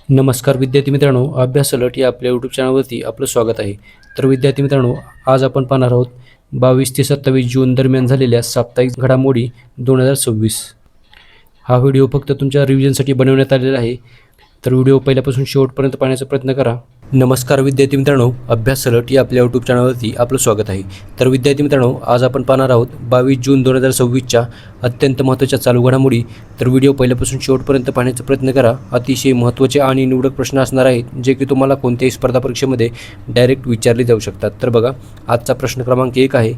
नमस्कार विद्यार्थी मित्रांनो, अभ्यास अलर्ट या आपल्या यूट्यूब चॅनलवरती आपलं स्वागत आहे. तर विद्यार्थी मित्रांनो, आज आपण पाहणार आहोत 22 ते 27 जून दरम्यान झालेल्या साप्ताहिक घडामोडी 2026. हा व्हिडिओ फक्त तुमच्या रिव्हिजनसाठी बनवण्यात आलेला आहे. तर व्हिडिओ पहिल्यापासून शेवटपर्यंत पाहण्याचा प्रयत्न करा. नमस्कार विद्यार्थी मित्रांनो, अभ्यास अलर्ट या आपल्या यूट्यूब चॅनलवरती आपलं स्वागत आहे. तर विद्यार्थी मित्रांनो, आज आपण पाहणार आहोत 22 जून 2026च्या अत्यंत महत्त्वाच्या चालू घडामोडी. तर व्हिडिओ पहिल्यापासून शेवटपर्यंत पाहण्याचा प्रयत्न करा. अतिशय महत्त्वाचे आणि निवडक प्रश्न असणार आहेत, जे की तुम्हाला कोणत्याही स्पर्धा परीक्षेमध्ये डायरेक्ट विचारले जाऊ शकतात. तर बघा, आजचा प्रश्न क्रमांक 1 आहे,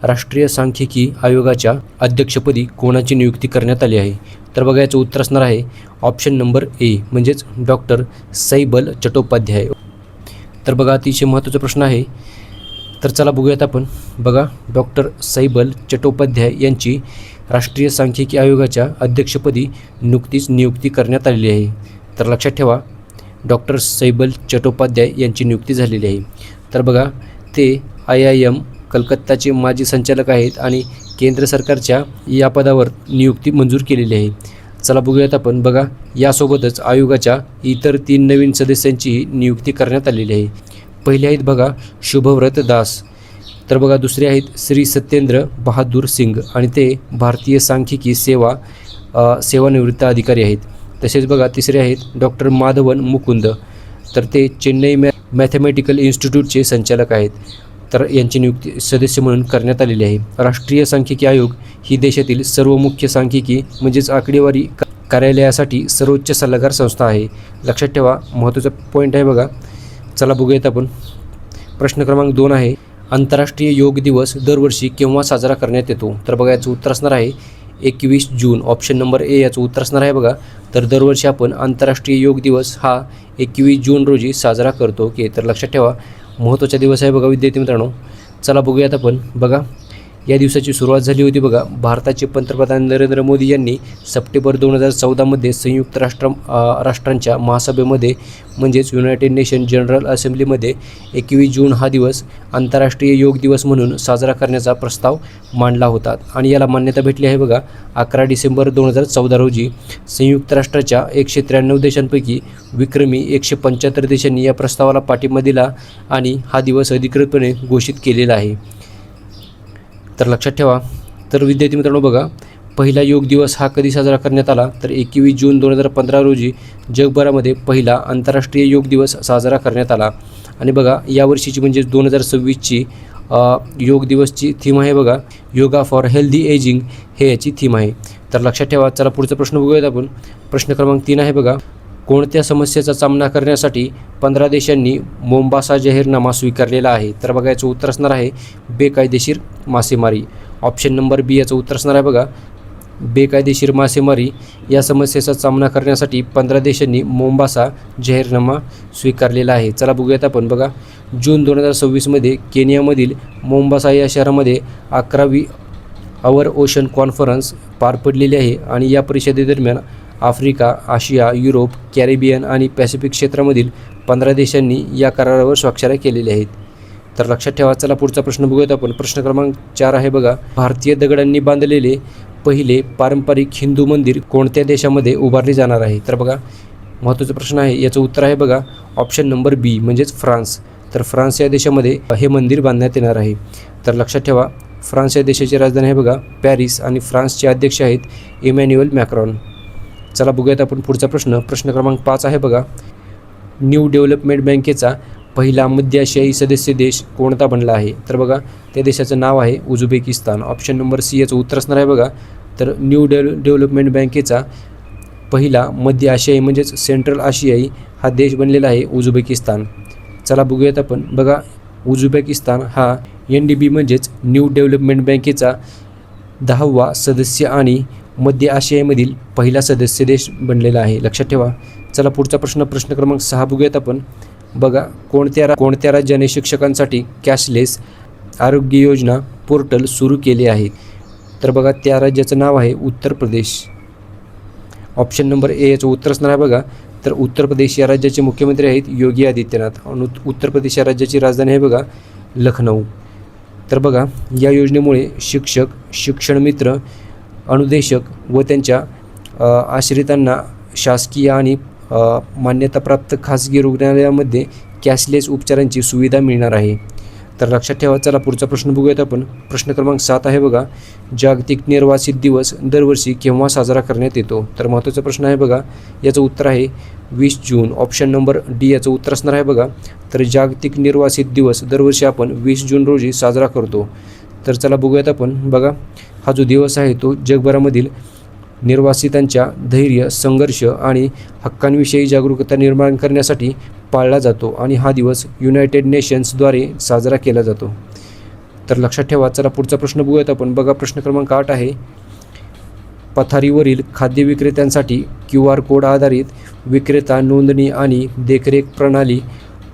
राष्ट्रीय सांख्यिकी आयोगाच्या अध्यक्षपदी कोणाची नियुक्ती करण्यात आली आहे? तर बघा, याचं उत्तर असणार आहे ऑप्शन नंबर ए, म्हणजेच डॉक्टर सैबल चट्टोपाध्याय. तर बघा, अतिशय महत्त्वाचा प्रश्न आहे. तर चला बघूयात आपण. बघा, डॉक्टर सैबल चट्टोपाध्याय यांची राष्ट्रीय सांख्यिकी आयोगाच्या अध्यक्षपदी नुकतीच नियुक्ती करण्यात आलेली आहे. तर लक्षात ठेवा, डॉक्टर सैबल चट्टोपाध्याय यांची नियुक्ती झालेली आहे. तर बघा, ते IIM कलकत्ताचे माजी संचालक आहेत आणि केंद्र सरकारच्या या पदावर नियुक्ती मंजूर केलेली आहे. चला बघूयात आपण. बघा, यासोबतच आयोगाच्या इतर 3 नवीन सदस्यांची नियुक्ती करण्यात आलेली आहे. पहिले आहेत बघा शुभव्रत दास. तर बघा, दुसरे आहेत श्री सत्येंद्र बहादूर सिंग आणि ते भारतीय सांख्यिकी सेवानिवृत्त अधिकारी आहेत. तसेच बघा, तिसरे आहेत डॉक्टर माधवन मुकुंद. तर ते चेन्नई मॅथमॅटिकल इन्स्टिट्यूटचे संचालक आहेत. तर यांची नियुक्ती सदस्य म्हणून करण्यात आलेली आहे. राष्ट्रीय सांख्यिकी आयोग ही देशातील सर्व मुख्य सांख्यिकी म्हणजेच आकडेवारी कार्यालयासाठी सर्वोच्च सल्लागार संस्था आहे. लक्षात ठेवा, महत्त्वाचा पॉईंट आहे बघा. चला बघूयात आपण. प्रश्न क्रमांक 2 आहे, आंतरराष्ट्रीय योग दिवस दरवर्षी केव्हा साजरा करण्यात येतो? तर बघा, याचं उत्तर असणार आहे 21 जून. ऑप्शन नंबर ए याचं उत्तर असणार आहे बघा. तर दरवर्षी आपण आंतरराष्ट्रीय योग दिवस हा 21 जून रोजी साजरा करतो. ओके, तर लक्षात ठेवा, महत्त्वाचा दिवस आहे बघा विद्यार्थी मित्रांनो. चला बघूयात आपण. बघा, या दिवसाची सुरुवात झाली होती बघा भारताचे पंतप्रधान नरेंद्र मोदी यांनी सप्टेंबर 2014मध्ये संयुक्त राष्ट्रांच्या महासभेमध्ये म्हणजेच युनायटेड नेशन जनरल असेंब्लीमध्ये 21 जून हा दिवस आंतरराष्ट्रीय योग दिवस म्हणून साजरा करण्याचा प्रस्ताव मांडला होता आणि याला मान्यता भेटली आहे बघा 11 डिसेंबर 2014 रोजी. संयुक्त राष्ट्राच्या 193 देशांपैकी विक्रमी 175 देशांनी या प्रस्तावाला पाठिंबा दिला आणि हा दिवस अधिकृतपणे घोषित केलेला आहे. तर लक्षात ठेवा. तर विद्यार्थी मित्रांनो, बघा, पहिला योग दिवस हा कधी साजरा करण्यात आला? तर 21 जून 2015 रोजी जगभरामध्ये पहिला आंतरराष्ट्रीय योग दिवस साजरा करण्यात आला. आणि बघा, यावर्षीची म्हणजेच 2026ची योग दिवसची थीम आहे बघा योगा फॉर हेल्दी एजिंग, हे याची थीम आहे. तर लक्षात ठेवा. चला पुढचा प्रश्न बघूयात आपण. प्रश्न क्रमांक 3 आहे बघा, कोणत्या समस्येचा सामना करण्यासाठी 15 देशांनी मोम्बासा जाहीरनामा स्वीकारलेला आहे? तर बघा, याचं उत्तर असणार आहे बेकायदेशीर मासेमारी. ऑप्शन नंबर बी याचं उत्तर असणार आहे बघा बेकायदेशीर मासेमारी. या समस्येचा सामना करण्यासाठी 15 देशांनी मोम्बासा जाहीरनामा स्वीकारलेला आहे. चला बघूयात आपण. बघा, जून 2026मध्ये केनियामधील मोम्बासा या शहरामध्ये 11वी अवर ओशन कॉन्फरन्स पार पडलेली आहे आणि या परिषदेदरम्यान आफ्रिका, आशिया, युरोप, कॅरिबियन आणि पॅसिफिक क्षेत्रामधील 15 देशांनी या करारावर स्वाक्षऱ्या केलेल्या आहेत. तर लक्षात ठेवा. चला पुढचा प्रश्न बघूयात आपण. प्रश्न क्रमांक 4 आहे बघा, भारतीय दगडांनी बांधलेले पहिले पारंपरिक हिंदू मंदिर कोणत्या देशामध्ये उभारले जाणार आहे? तर बघा, महत्त्वाचा प्रश्न आहे. याचं उत्तर आहे बघा ऑप्शन नंबर बी, म्हणजेच फ्रान्स. तर फ्रान्स या देशामध्ये हे मंदिर बांधण्यात येणार आहे. तर लक्षात ठेवा, फ्रान्स या देशाची राजधानी आहे बघा पॅरिस आणि फ्रान्सचे अध्यक्ष आहेत इमॅन्युएल मॅक्रॉन. चला बघूयात आपण पुढचा प्रश्न. प्रश्न क्रमांक 5 आहे बघा, न्यू डेव्हलपमेंट बँकेचा पहिला मध्य आशियाई सदस्य देश कोणता बनला आहे? तर बघा, त्या देशाचं नाव आहे उझबेकिस्तान. ऑप्शन नंबर सी याचं उत्तर असणार आहे बघा. तर न्यू डेव्हलपमेंट बँकेचा पहिला मध्य आशियाई म्हणजेच सेंट्रल आशियाई हा देश बनलेला आहे उझबेकिस्तान. चला बघूयात आपण. बघा, उझबेकिस्तान हा NDB म्हणजेच न्यू डेव्हलपमेंट बँकेचा 10वा सदस्य आणि मध्य आशियामधील पहिला सदस्य देश बनलेला आहे. लक्षात ठेवा. चला पुढचा प्रश्न. प्रश्न क्रमांक 6 बघूयात आपण. बघा, कोणत्या राज्याने शिक्षकांसाठी कॅशलेस आरोग्य योजना पोर्टल सुरू केले आहे? तर बघा, त्या राज्याचं नाव आहे Uttar Pradesh. Option number A याचं उत्तर असणार आहे बघा. तर उत्तर प्रदेश या राज्याचे मुख्यमंत्री आहेत योगी आदित्यनाथ. उत्तर प्रदेश या राज्याची राजधानी आहे बघा लखनौ. तर बघा, या योजनेमुळे शिक्षक, शिक्षण मित्र, अनुदेशक व त्यांच्या आश्रितांना शासकीय आणि मान्यताप्राप्त खाजगी रुग्णालयामध्ये कॅशलेस उपचारांची सुविधा मिळणार आहे. तर लक्षात ठेवा. चला पुढचा प्रश्न बघूयात आपण. प्रश्न क्रमांक 7 आहे बघा, जागतिक निर्वासित दिवस दरवर्षी केव्हा साजरा करण्यात येतो? तर महत्त्वाचा प्रश्न आहे बघा. याचं उत्तर आहे 20 जून. ऑप्शन नंबर डी याचं उत्तर असणार आहे बघा. तर जागतिक निर्वासित दिवस दरवर्षी आपण 20 जून रोजी साजरा करतो. तर चला बघूयात आपण. बघा, हा जो दिवस आहे तो जगभरामधील निर्वासितांच्या धैर्य, संघर्ष आणि हक्कांविषयी जागरूकता निर्माण करण्यासाठी पाळला जातो आणि हा दिवस युनायटेड नेशन्सद्वारे साजरा केला जातो. तर लक्षात ठेवा. चला पुढचा प्रश्न बघूयात आपण. बघा, प्रश्न क्रमांक 8 आहे, पथारीवरील खाद्य विक्रेत्यांसाठी QR कोड आधारित विक्रेता नोंदणी आणि देखरेख प्रणाली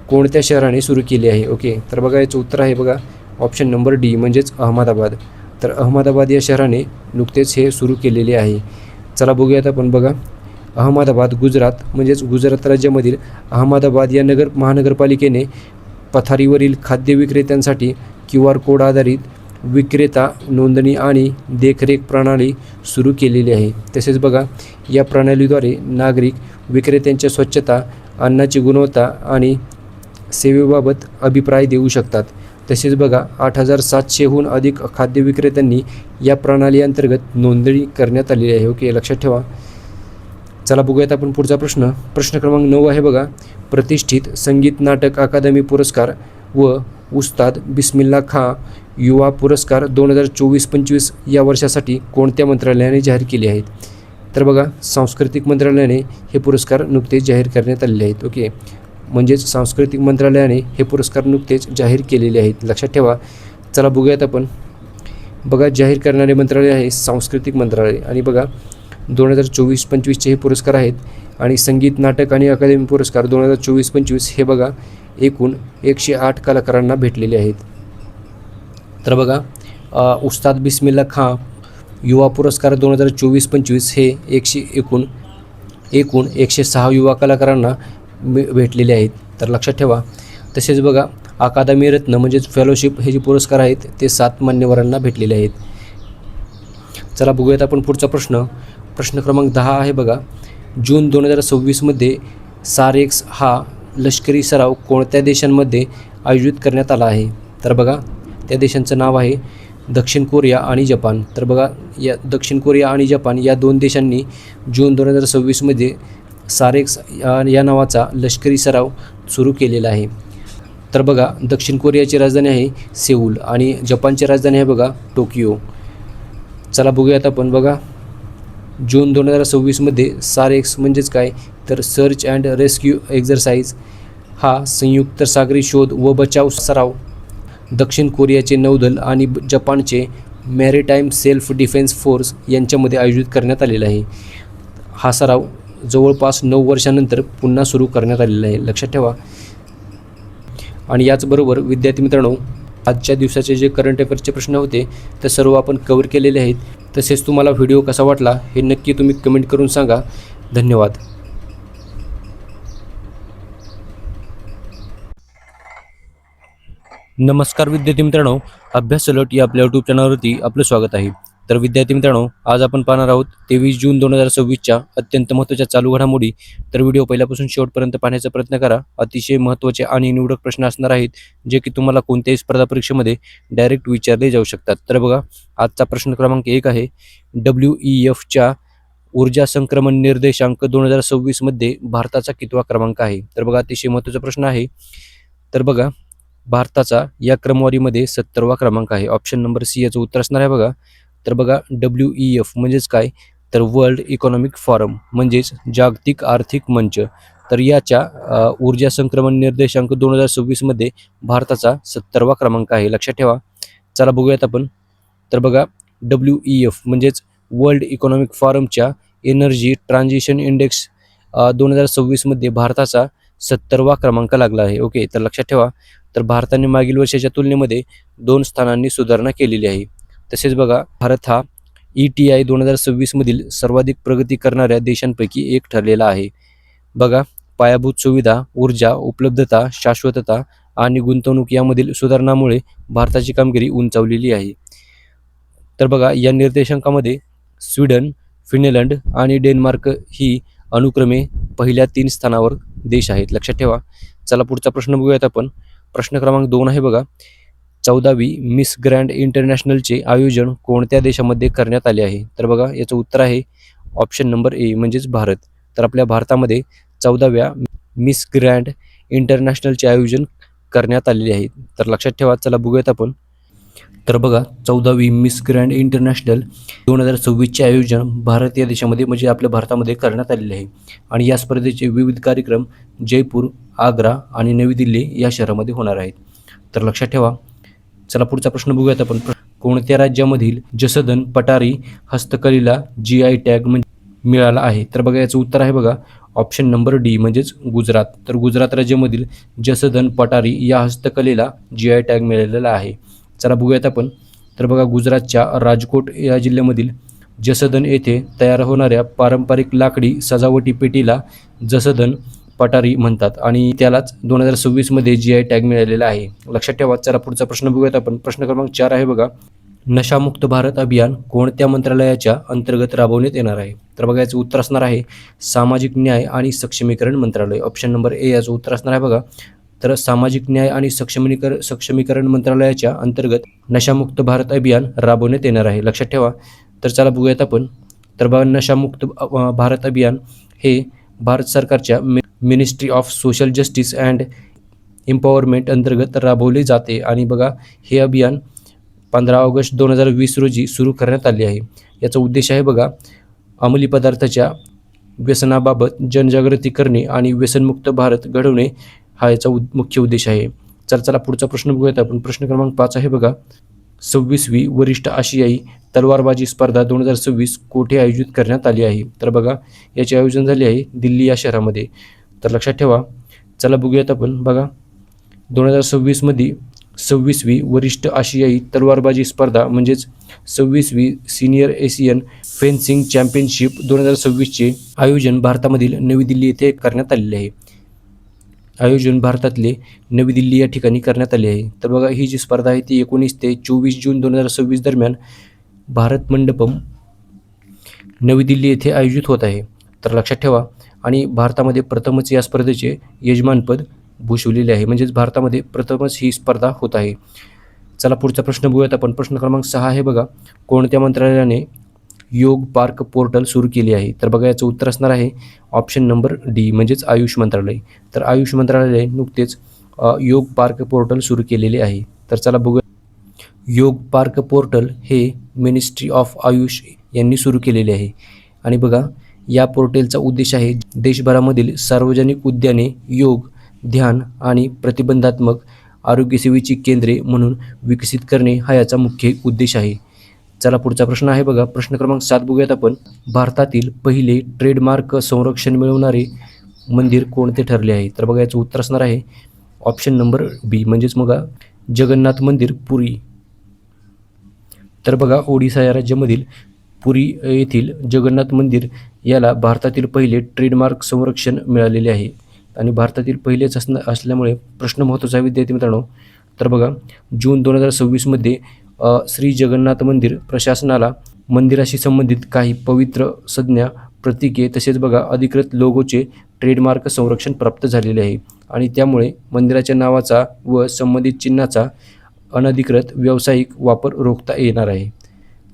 कोणत्या शहराने सुरू केली आहे? ओके, तर बघा याचं उत्तर आहे बघा ऑप्शन नंबर डी म्हणजेच अहमदाबाद. तर अहमदाबाद या शहराने नुकतेच हे सुरू केलेले आहे. चला बघूयात आपण. बघा, अहमदाबाद गुजरात म्हणजेच गुजरात राज्यामधील अहमदाबाद या महानगरपालिकेने पथारीवरील खाद्य विक्रेत्यांसाठी QR कोड आधारित विक्रेता नोंदणी आणि देखरेख प्रणाली सुरू केलेली आहे. तसेच बघा, या प्रणालीद्वारे नागरिक विक्रेत्यांच्या स्वच्छता, अन्नाची गुणवत्ता आणि सेवेबाबत अभिप्राय देऊ शकतात. तसेच बघा, 8,700हून अधिक खाद्य विक्रेत्यांनी या प्रणाली अंतर्गत नोंदणी करण्यात आलेली आहे. ओके, लक्षात ठेवा. चला बघूयात आपण पुढचा प्रश्न. प्रश्न क्रमांक 9 आहे बघा, प्रतिष्ठित संगीत नाटक अकादमी पुरस्कार व उस्ताद बिस्मिल्ला खां युवा पुरस्कार 2024-25 या वर्षासाठी कोणत्या मंत्रालयाने जाहीर केले आहेत? तर बघा, सांस्कृतिक मंत्रालयाने हे पुरस्कार नुकतेच जाहीर करण्यात आलेले आहेत. ओके, म्हणजेच सांस्कृतिक मंत्रालयाने हे पुरस्कार नुकतेच जाहीर केलेले आहेत. लक्षात ठेवा. चला बघूयात आपण. बघा, जाहीर करणारे मंत्रालय आहे सांस्कृतिक मंत्रालय आणि बघा 2024-25चे हे पुरस्कार आहेत आणि संगीत नाटक आणि अकादमी पुरस्कार 2024-25 हे बघा एकूण 108 कलाकारांना भेटलेले आहेत. तर बघा, उस्ताद बिस्मिल्ला खां युवा पुरस्कार 2024-25 हे एकूण 106 युवा कलाकारांना भेटलेले आहेत. तर लक्षात ठेवा. तसेच बघा, अकादमी रत्न म्हणजेच फेलोशिप हे जे पुरस्कार आहेत ते 7 मान्यवरांना भेटलेले आहेत. चला बघूयात आपण पुढचा प्रश्न. प्रश्न क्रमांक 10 आहे बघा, जून 2026मध्ये सारेक्स हा लष्करी सराव कोणत्या देशांमध्ये आयोजित करण्यात आला आहे? तर बघा, त्या देशांचं नाव आहे दक्षिण कोरिया आणि जपान. तर बघा, या दक्षिण कोरिया आणि जपान या 2 देशांनी जून 2026मध्ये सारेक्स या नावाचा लष्करी सराव सुरू केलेला आहे. तर बघा, दक्षिण कोरियाची राजधानी आहे सेऊल आणि जपानची राजधानी आहे बघा टोकियो. चला बघूयात आपण. बघा, जून 2026मध्ये सारेक्स म्हणजेच काय, तर सर्च अँड रेस्क्यू एक्झरसाइज हा संयुक्त सागरी शोध व बचाव सराव दक्षिण कोरियाचे नौदल आणि जपानचे मॅरिटाईम सेल्फ डिफेन्स फोर्स यांच्यामध्ये आयोजित करण्यात आलेला आहे. हा सराव जवळपास 9 वर्षांनंतर पुन्हा सुरू करण्यात आलेला आहे. लक्षात ठेवा. आणि याचबरोबर विद्यार्थी मित्रांनो, आजच्या दिवसाचे जे करंट अफेअर्सचे प्रश्न होते ते सर्व आपण कव्हर केलेले आहेत. तसेच तुम्हाला व्हिडिओ कसा वाटला हे नक्की तुम्ही कमेंट करून सांगा. धन्यवाद. नमस्कार विद्यार्थी मित्रांनो, अभ्यास अलर्ट या आपल्या यूट्यूब चॅनलवरती आपलं स्वागत आहे. तर विद्यार्थी मित्रांनो, आज आपण पाहणार आहोत 23 जून 2026च्या अत्यंत महत्त्वाच्या चालू घडामोडी. तर व्हिडिओ पहिल्यापासून शेवटपर्यंत पाहण्याचा प्रयत्न करा. अतिशय महत्त्वाचे आणि निवडक प्रश्न असणार आहेत जे की तुम्हाला कोणत्याही स्पर्धा परीक्षेमध्ये डायरेक्ट विचारले जाऊ शकतात. तर बघा, आजचा प्रश्न क्रमांक 1 आहे, WEFच्या ऊर्जा संक्रमण निर्देशांक 2026मध्ये भारताचा कितवा क्रमांक आहे? तर बघा, अतिशय महत्त्वाचा प्रश्न आहे. तर बघा, भारताचा या क्रमवारीमध्ये 70वा क्रमांक आहे. ऑप्शन नंबर सी याचं उत्तर असणार आहे बघा. तर बघा, WEF म्हणजेच काय, तर वर्ल्ड इकॉनॉमिक फॉरम म्हणजेच जागतिक आर्थिक मंच. तर याच्या ऊर्जा संक्रमण निर्देशांक 2026मध्ये भारताचा 70वा क्रमांक आहे. लक्षात ठेवा. चला बघूयात आपण. तर बघा, WEF म्हणजेच वर्ल्ड इकॉनॉमिक फॉरमच्या एनर्जी ट्रान्झिशन इंडेक्स 2026मध्ये भारताचा 70वा क्रमांक लागला आहे. ओके, तर लक्षात ठेवा. तर भारताने मागील वर्षाच्या तुलनेमध्ये 2 स्थानांनी सुधारणा केलेली आहे. तसेच बघा, भारत हा ETI 2026मधील सर्वाधिक प्रगती करणाऱ्या देशांपैकी एक ठरलेला आहे. बघा, पायाभूत सुविधा, ऊर्जा उपलब्धता, शाश्वतता आणि गुंतवणूक यामधील सुधारणामुळे भारताची कामगिरी उंचावलेली आहे. तर बघा, या निर्देशांकामध्ये स्वीडन, फिनलंड आणि डेन्मार्क ही अनुक्रमे पहिल्या 3 स्थानावर देश आहेत, लक्षात ठेवा. चला पुढचा प्रश्न बघूयात आपण. प्रश्न क्रमांक 2 आहे बघा. 14वी मिस ग्रँड इंटरनॅशनलचे आयोजन कोणत्या देशामध्ये करण्यात आले आहे? तर बघा याचं उत्तर आहे ऑप्शन नंबर ए म्हणजेच भारत. तर आपल्या भारतामध्ये 14व्या मिस ग्रँड इंटरनॅशनलचे आयोजन करण्यात आलेले आहे. तर लक्षात ठेवा. चला बघूयात आपण. तर बघा 14वी मिस ग्रँड इंटरनॅशनल 2026चे आयोजन भारत या देशामध्ये म्हणजे आपल्या भारतामध्ये करण्यात आलेले आहे. आणि या स्पर्धेचे विविध कार्यक्रम जयपूर, आग्रा आणि नवी दिल्ली या शहरामध्ये होणार आहेत. तर लक्षात ठेवा. चला पुढचा प्रश्न बघूयात आपण. कोणत्या राज्यामधील जसदन पटारी हस्तकलेला GI टॅग मिळाला आहे? तर बघा याचं उत्तर आहे बघा ऑप्शन नंबर डी म्हणजेच गुजरात. तर गुजरात राज्यामधील जसदन पटारी या हस्तकलेला GI टॅग मिळालेला आहे. चला बघूयात आपण. तर बघा गुजरातच्या राजकोट या जिल्ह्यामधील जसदन येथे तयार होणाऱ्या पारंपरिक लाकडी सजावटी पेटीला जसदन पटारी म्हणतात आणि त्यालाच 2026मध्ये GI टॅग मिळालेला आहे, लक्षात ठेवा. चला पुढचा प्रश्न बघूयात आपण. प्रश्न क्रमांक 4 आहे बघा. नशामुक्त भारत अभियान कोणत्या मंत्रालयाच्या अंतर्गत राबवण्यात येणार आहे? तर बघा याचं उत्तर असणार आहे सामाजिक न्याय आणि सक्षमीकरण मंत्रालय. ऑप्शन नंबर ए याचं उत्तर असणार आहे बघा. तर सामाजिक न्याय आणि सक्षमीकरण मंत्रालयाच्या अंतर्गत नशामुक्त भारत अभियान राबवण्यात येणार आहे, लक्षात ठेवा. तर चला बघूयात आपण. तर बघा नशामुक्त भारत अभियान हे भारत सरकारच्या ministry of social justice and empowerment अंतर्गत राबवले जाते आणि बघा हे अभियान 15 ऑगस्ट 2020 रोजी सुरू करण्यात आले आहे. याचा उद्देश आहे बघा अंमली पदार्थाच्या व्यसनाबाबत जनजागृती करणे आणि व्यसनमुक्त भारत घडवणे हा याचा मुख्य उद्देश आहे. चला पुढचा प्रश्न बघूयात आपण. प्रश्न क्रमांक 5 आहे बघा. 26वी वरिष्ठ आशियाई तलवारबाजी स्पर्धा 2026 कोठे आयोजित करण्यात आली आहे? तर बघा याचे आयोजन झाले आहे दिल्ली या शहरामध्ये. तर लक्षात ठेवा. चला बघूयात आपण. बघा 2026मध्ये 26वी वरिष्ठ आशियाई तलवारबाजी स्पर्धा म्हणजेच 26वी सिनियर एशियन फेन्सिंग चॅम्पियनशिप 2026चे आयोजन भारतामधील नवी दिल्ली येथे करण्यात आलेले आहे. आयोजन भारतातले नवी दिल्ली या ठिकाणी करण्यात आले आहे. तर बघा ही जी स्पर्धा आहे ती 19 ते 24 जून 2026 दरम्यान भारत मंडपम नवी दिल्ली येथे आयोजित होत आहे. तर लक्षात ठेवा. आणि भारतामध्ये प्रथमच या स्पर्धेचे यजमानपद भूषवलेले आहे, म्हणजेच भारतामध्ये प्रथमच ही स्पर्धा होत आहे. चला पुढचा प्रश्न बघूयात आपण. प्रश्न क्रमांक 6 आहे बघा. कोणत्या मंत्रालयाने योग पार्क पोर्टल सुरू केले आहे? तर बघा याचं उत्तर असणार आहे ऑप्शन नंबर डी म्हणजेच आयुष मंत्रालय. तर आयुष मंत्रालयाने नुकतेच योग पार्क पोर्टल सुरू केलेले आहे. तर चला बघूया. योग पार्क पोर्टल हे मिनिस्ट्री ऑफ आयुष यांनी सुरू केलेले आहे आणि बघा या पोर्टलचा उद्देश आहे देशभरामधील सार्वजनिक उद्याने योग, ध्यान आणि प्रतिबंधात्मक आरोग्यसेवेची केंद्रे म्हणून विकसित करणे हा याचा मुख्य उद्देश आहे. चला पुढचा प्रश्न आहे बघा. प्रश्न क्रमांक 7 बघूयात आपण. भारतातील पहिले ट्रेडमार्क संरक्षण मिळवणारे मंदिर कोणते ठरले आहे? तर बघा याचं उत्तर असणार आहे ऑप्शन नंबर बी म्हणजेच मग जगन्नाथ मंदिर पुरी. तर बघा ओडिसा या राज्यामधील पुरी येथील जगन्नाथ मंदिर याला भारतातील पहिले ट्रेडमार्क संरक्षण मिळालेले आहे आणि भारतातील पहिलेच असल्यामुळे प्रश्न महत्त्वाचा आहे विद्यार्थी मित्रांनो. तर बघा जून 2026मध्ये श्री जगन्नाथ मंदिर प्रशासनाला मंदिराशी संबंधित काही पवित्र संज्ञा, प्रतीके तसेच बघा अधिकृत लोगोचे ट्रेडमार्क संरक्षण प्राप्त झालेले आहे आणि त्यामुळे मंदिराच्या नावाचा व संबंधित चिन्हाचा अनधिकृत व्यावसायिक वापर रोखता येणार आहे.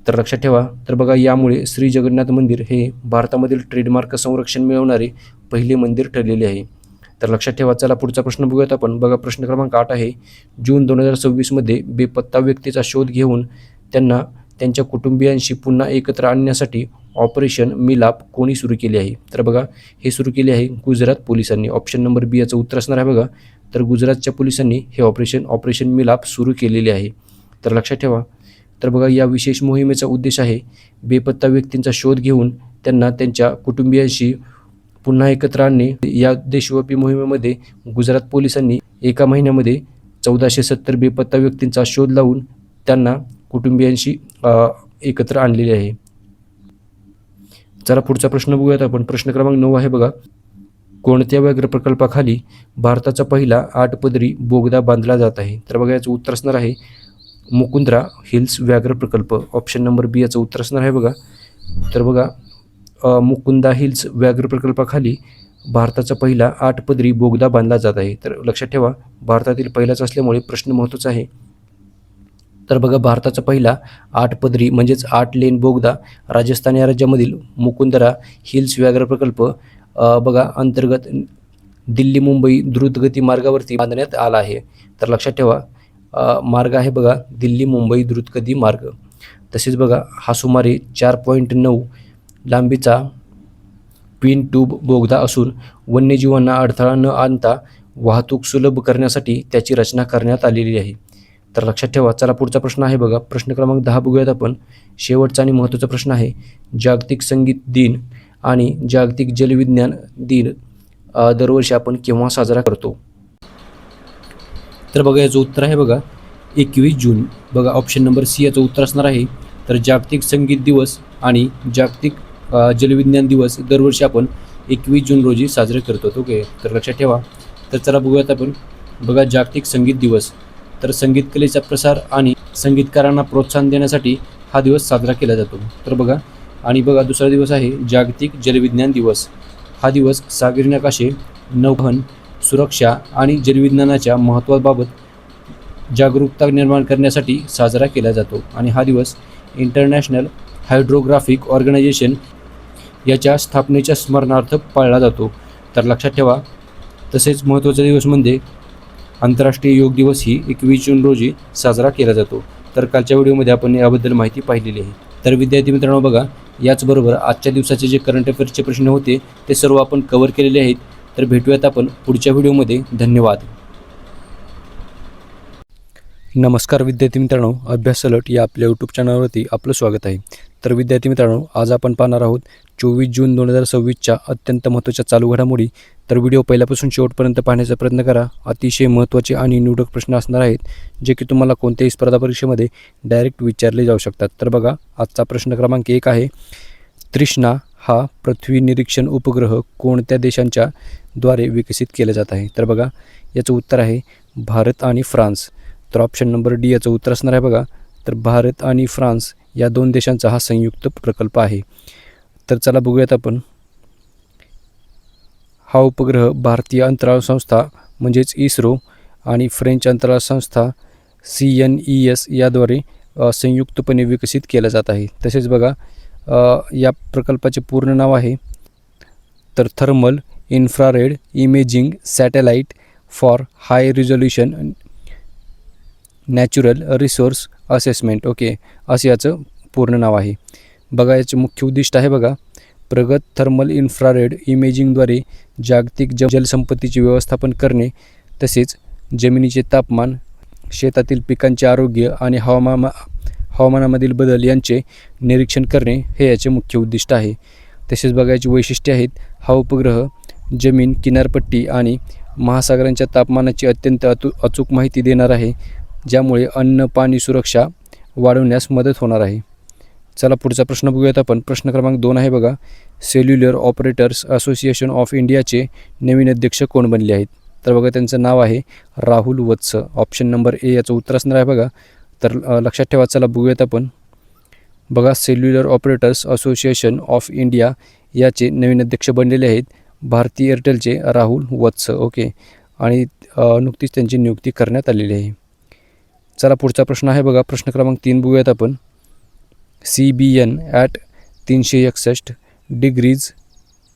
तर लक्षात ठेवा. तर बघा यामुळे श्री जगन्नाथ मंदिर हे भारतामधील ट्रेडमार्क संरक्षण मिळवणारे पहिले मंदिर ठरलेले आहे. तर लक्षात ठेवा. चला पुढचा प्रश्न बघूयात आपण. बघा प्रश्न क्रमांक 8 आहे. जून 2026मध्ये बेपत्ता व्यक्तीचा शोध घेऊन त्यांना त्यांच्या कुटुंबियांशी पुन्हा एकत्र आणण्यासाठी ऑपरेशन मिलाप कोणी सुरू केले आहे? तर बघा हे सुरू केले आहे गुजरात पोलिसांनी. ऑप्शन नंबर बी याचं उत्तर असणार आहे बघा. तर गुजरातच्या पोलिसांनी हे ऑपरेशन मिलाप सुरू केलेले आहे. तर लक्षात ठेवा. तर बघा या विशेष मोहिमेचा उद्देश आहे बेपत्ता व्यक्तींचा शोध घेऊन त्यांना त्यांच्या कुटुंबियांशी पुन्हा एकत्र आणणे. या देशव्यापी मोहिमेमध्ये गुजरात पोलिसांनी एका महिन्यामध्ये 1470 बेपत्ता व्यक्तींचा शोध लावून त्यांना कुटुंबियांशी एकत्र आणलेले आहे. चला पुढचा प्रश्न बघूयात आपण. प्रश्न क्रमांक 9 आहे बघा. कोणत्या व्याघ्र प्रकल्पाखाली भारताचा पहिला 8 पदरी बोगदा बांधला जात आहे? तर बघा याचं उत्तर असणार आहे मुकुंद्रा हिल्स व्याघ्र प्रकल्प. ऑप्शन नंबर बी याचं उत्तर असणार आहे बघा. तर बघा मुकुंदा हिल्स व्याघ्र प्रकल्पाखाली भारताचा पहिला 8 पदरी बोगदा बांधला जात आहे? तर लक्षात ठेवा, भारतातील पहिलाच असल्यामुळे प्रश्न महत्त्वाचा आहे. तर बघा, भारताचा पहिला 8 पदरी म्हणजेच 8 लेन बोगदा राजस्थान या राज्यामधील मुकुंदरा हिल्स व्याघ्र प्रकल्प बघा अंतर्गत दिल्ली मुंबई द्रुतगती मार्गावरती बांधण्यात आला आहे. तर लक्षात ठेवा, मार्ग आहे बघा दिल्ली मुंबई द्रुतगती मार्ग. तसेच बघा, हा सुमारे 4.9 लांबीचा ट्विन ट्यूब बोगदा असून वन्यजीवांना अडथळा न आणता वाहतूक सुलभ करण्यासाठी त्याची रचना करण्यात आलेली आहे. तर लक्षात ठेवा. चला पुढचा प्रश्न आहे बघा, प्रश्न क्रमांक 10 बघूयात आपण. शेवटचा आणि महत्त्वाचा प्रश्न आहे, जागतिक संगीत दिन आणि जागतिक जलविज्ञान दिन दरवर्षी आपण केव्हा साजरा करतो? तर बघा, याचं उत्तर आहे बघा 21 जून. बघा, ऑप्शन नंबर सी याचं उत्तर असणार आहे. तर जागतिक संगीत दिवस आणि जागतिक जलविज्ञान दिवस दरवर्षी आपण 21 जून रोजी साजरे करतो. ओके, तर लक्षात ठेवा. तर चला बघूयात आपण. बघा, जागतिक संगीत दिवस, तर संगीत कलेचा प्रसार आणि संगीतकारांना प्रोत्साहन देण्यासाठी हा दिवस साजरा केला जातो. तर बघा, आणि बघा दुसरा दिवस आहे जागतिक जलविज्ञान दिवस. हा दिवस सागरी नकाशे, नौवहन, सुरक्षा आणि जलविज्ञानाच्या महत्त्वाबाबत जागरूकता निर्माण करण्यासाठी साजरा केला जातो. आणि हा दिवस इंटरनॅशनल हायड्रोग्राफिक ऑर्गनायझेशन याच्या स्थापनेच्या स्मरणार्थ पाळला जातो. तर लक्षात ठेवा. तसेच महत्त्वाचा दिवस म्हणजे आंतरराष्ट्रीय योग दिवस ही 21 जून रोजी साजरा केला जातो. तर कालच्या व्हिडिओमध्ये आपण याबद्दल माहिती पाहिलेली आहे. तर विद्यार्थी मित्रांनो बघा, याचबरोबर आजच्या दिवसाचे जे करंट अफेअर्सचे प्रश्न होते ते सर्व आपण कव्हर केलेले आहेत. तर भेटूयात आपण पुढच्या व्हिडिओमध्ये. धन्यवाद. नमस्कार विद्यार्थी मित्रांनो, अभ्यास अलर्ट या आपल्या यूट्यूब चॅनलवरती आपलं स्वागत आहे. तर विद्यार्थी मित्रांनो, आज आपण पाहणार आहोत 24 जून 2026च्या अत्यंत महत्त्वाच्या चालू घडामोडी. तर व्हिडिओ पहिल्यापासून शेवटपर्यंत पाहण्याचा प्रयत्न करा. अतिशय महत्त्वाचे आणि निवडक प्रश्न असणार आहेत, जे की तुम्हाला कोणत्याही स्पर्धा परीक्षेमध्ये डायरेक्ट विचारले जाऊ शकतात. तर बघा, आजचा प्रश्न क्रमांक 1 आहे, तृष्णा हा पृथ्वी निरीक्षण उपग्रह कोणत्या देशांच्या द्वारे विकसित केला जात आहे? तर बघा, याचं उत्तर आहे भारत आणि फ्रान्स. तर ऑप्शन नंबर डी याचं उत्तर असणार आहे बघा. तर भारत आणि फ्रान्स या 2 देशांचा हा संयुक्त प्रकल्प आहे. तर चला बघूयात आपण. हा उपग्रह भारतीय अंतराळ संस्था म्हणजेच इस्रो आणि फ्रेंच अंतराळ संस्था CNES याद्वारे संयुक्तपणे विकसित केला जात आहे. तसेच बघा, या प्रकल्पाचे पूर्ण नाव आहे तर thermal infrared imaging satellite for high resolution natural resource assessment. Okay, असे याचं पूर्ण नाव आहे. बघा, याचे मुख्य उद्दिष्ट आहे बघा, प्रगत थर्मल इन्फ्रारेड इमेजिंगद्वारे जागतिक जलसंपत्तीचे व्यवस्थापन करणे, तसेच जमिनीचे तापमान, शेतातील पिकांचे आरोग्य आणि हवामानामधील बदल यांचे निरीक्षण करणे हे याचे मुख्य उद्दिष्ट आहे. तसेच बघायची वैशिष्ट्ये आहेत, हा उपग्रह जमीन, किनारपट्टी आणि महासागरांच्या तापमानाची अत्यंत अचूक माहिती देणार आहे, ज्यामुळे अन्न पाणी सुरक्षा वाढवण्यास मदत होणार आहे. चला पुढचा प्रश्न बघूयात आपण. प्रश्न क्रमांक 2 आहे बघा, सेल्युलर ऑपरेटर्स असोसिएशन ऑफ इंडियाचे नवीन अध्यक्ष कोण बनले आहेत? तर बघा, त्यांचं नाव आहे राहुल वत्स. ऑप्शन नंबर ए याचं उत्तर असणार आहे बघा. तर लक्षात ठेवा. चला बघूयात आपण. बघा, cellular operators association of India याचे नवीन अध्यक्ष बनलेले आहेत भारती एअरटेलचे राहुल वत्स. ओके, आणि नुकतीच त्यांची नियुक्ती करण्यात आलेली आहे. चला पुढचा प्रश्न आहे बघा, प्रश्न क्रमांक 3 बघूयात आपण. CBN ॲट 361 डिग्रीज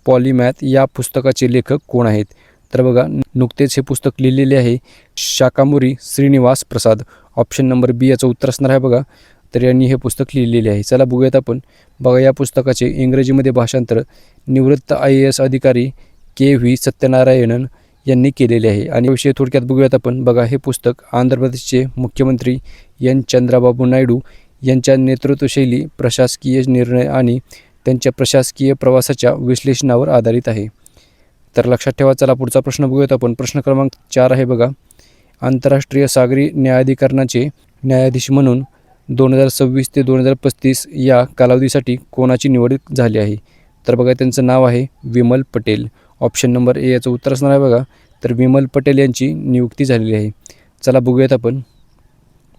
पॉलिमॅथ या पुस्तकाचे लेखक कोण आहेत? तर बघा, नुकतेच हे पुस्तक लिहिलेले आहे शाकामुरी श्रीनिवास प्रसाद. ऑप्शन नंबर बी याचं उत्तर असणार आहे बघा. तर यांनी हे पुस्तक लिहिलेले आहे. चला बघूयात आपण. बघा, या पुस्तकाचे इंग्रजीमध्ये भाषांतर निवृत्त IAS अधिकारी KV सत्यनारायणन यांनी केलेले आहे. आणि विषय थोडक्यात बघूयात आपण. बघा, हे पुस्तक आंध्र प्रदेशचे मुख्यमंत्री N चंद्राबाबू नायडू यांच्या नेतृत्वशैली, प्रशासकीय निर्णय आणि त्यांच्या प्रशासकीय प्रवासाच्या विश्लेषणावर आधारित आहे. तर लक्षात ठेवा. चला पुढचा प्रश्न बघूयात आपण. प्रश्न क्रमांक 4 आहे बघा, आंतरराष्ट्रीय सागरी न्यायाधिकरणाचे न्यायाधीश म्हणून 2026 ते 2035 या कालावधीसाठी कोणाची निवड झाली आहे? तर बघा, त्यांचं नाव आहे Vimal Patel. Option number A याचं उत्तर असणार आहे बघा. तर विमल पटेल यांची नियुक्ती झालेली आहे. चला बघूयात आपण.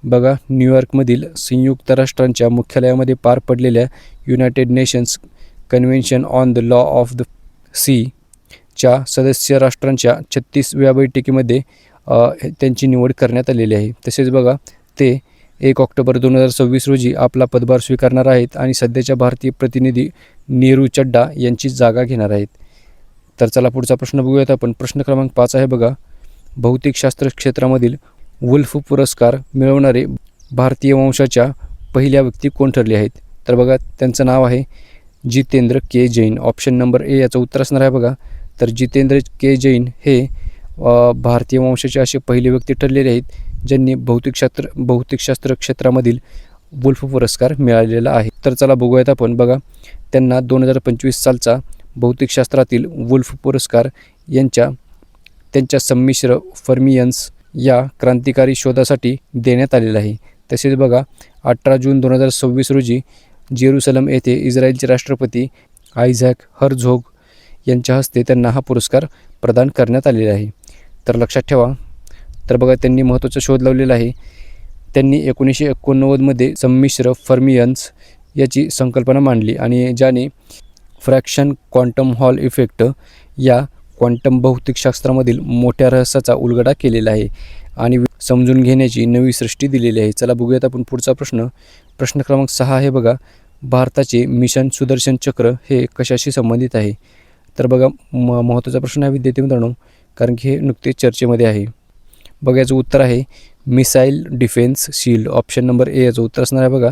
बघा, न्यूयॉर्कमधील संयुक्त राष्ट्रांच्या मुख्यालयामध्ये पार पडलेल्या United Nations Convention on the Law of the Sea च्या सदस्य राष्ट्रांच्या 36व्या बैठकीमध्ये त्यांची निवड करण्यात आलेली आहे. तसेच बघा ते 1 ऑक्टोबर 2026 रोजी आपला पदभार स्वीकारणार आहेत आणि सध्याच्या भारतीय प्रतिनिधी नीरू चड्डा यांची जागा घेणार आहेत. तर चला पुढचा प्रश्न बघूयात आपण. प्रश्न क्रमांक 5 आहे बघा, भौतिकशास्त्र क्षेत्रामधील वुल्फ पुरस्कार मिळवणारे भारतीय वंशाच्या पहिल्या व्यक्ती कोण ठरले आहेत? तर बघा त्यांचं नाव आहे जितेंद्र के जैन. ऑप्शन नंबर ए याचं उत्तर असणार आहे बघा. तर जितेंद्र के जैन हे भारतीय वंशाचे असे पहिले व्यक्ती ठरलेले आहेत ज्यांनी भौतिकशास्त्र क्षेत्रामधील वुल्फ पुरस्कार मिळालेला आहे. तर चला बघूयात आपण. बघा त्यांना 2025 सालचा भौतिकशास्त्रातील वुल्फ पुरस्कार त्यांच्या संमिश्र फर्मियन्स या क्रांतिकारी शोधासाठी देण्यात आलेला आहे. तसेच बघा 18 जून 2026 रोजी जेरुसलम येथे इस्रायलचे राष्ट्रपती आयझॅक हर्झोग यांच्या हस्ते त्यांना हा पुरस्कार प्रदान करण्यात आलेला आहे. तर लक्षात ठेवा. तर बघा त्यांनी महत्त्वाचा शोध लावलेला आहे. त्यांनी 1989 मध्ये संमिश्र फर्मियन्स याची संकल्पना मांडली आणि ज्याने फ्रॅक्शन क्वांटम हॉल इफेक्ट या क्वांटम भौतिकशास्त्रामधील मोठ्या रहस्याचा उलगडा केलेला आहे आणि समजून घेण्याची नवी सृष्टी दिलेली आहे. चला बघूयात आपण पुढचा प्रश्न. प्रश्न क्रमांक 6 आहे बघा, भारताचे मिशन सुदर्शन चक्र हे कशाशी संबंधित आहे? तर बघा महत्त्वाचा प्रश्न आहे विद्यार्थी मित्रांनो, कारण की हे नुकतेच चर्चेमध्ये आहे. बघा याचं उत्तर आहे missile defence shield. Option number A याचं उत्तर असणार आहे बघा.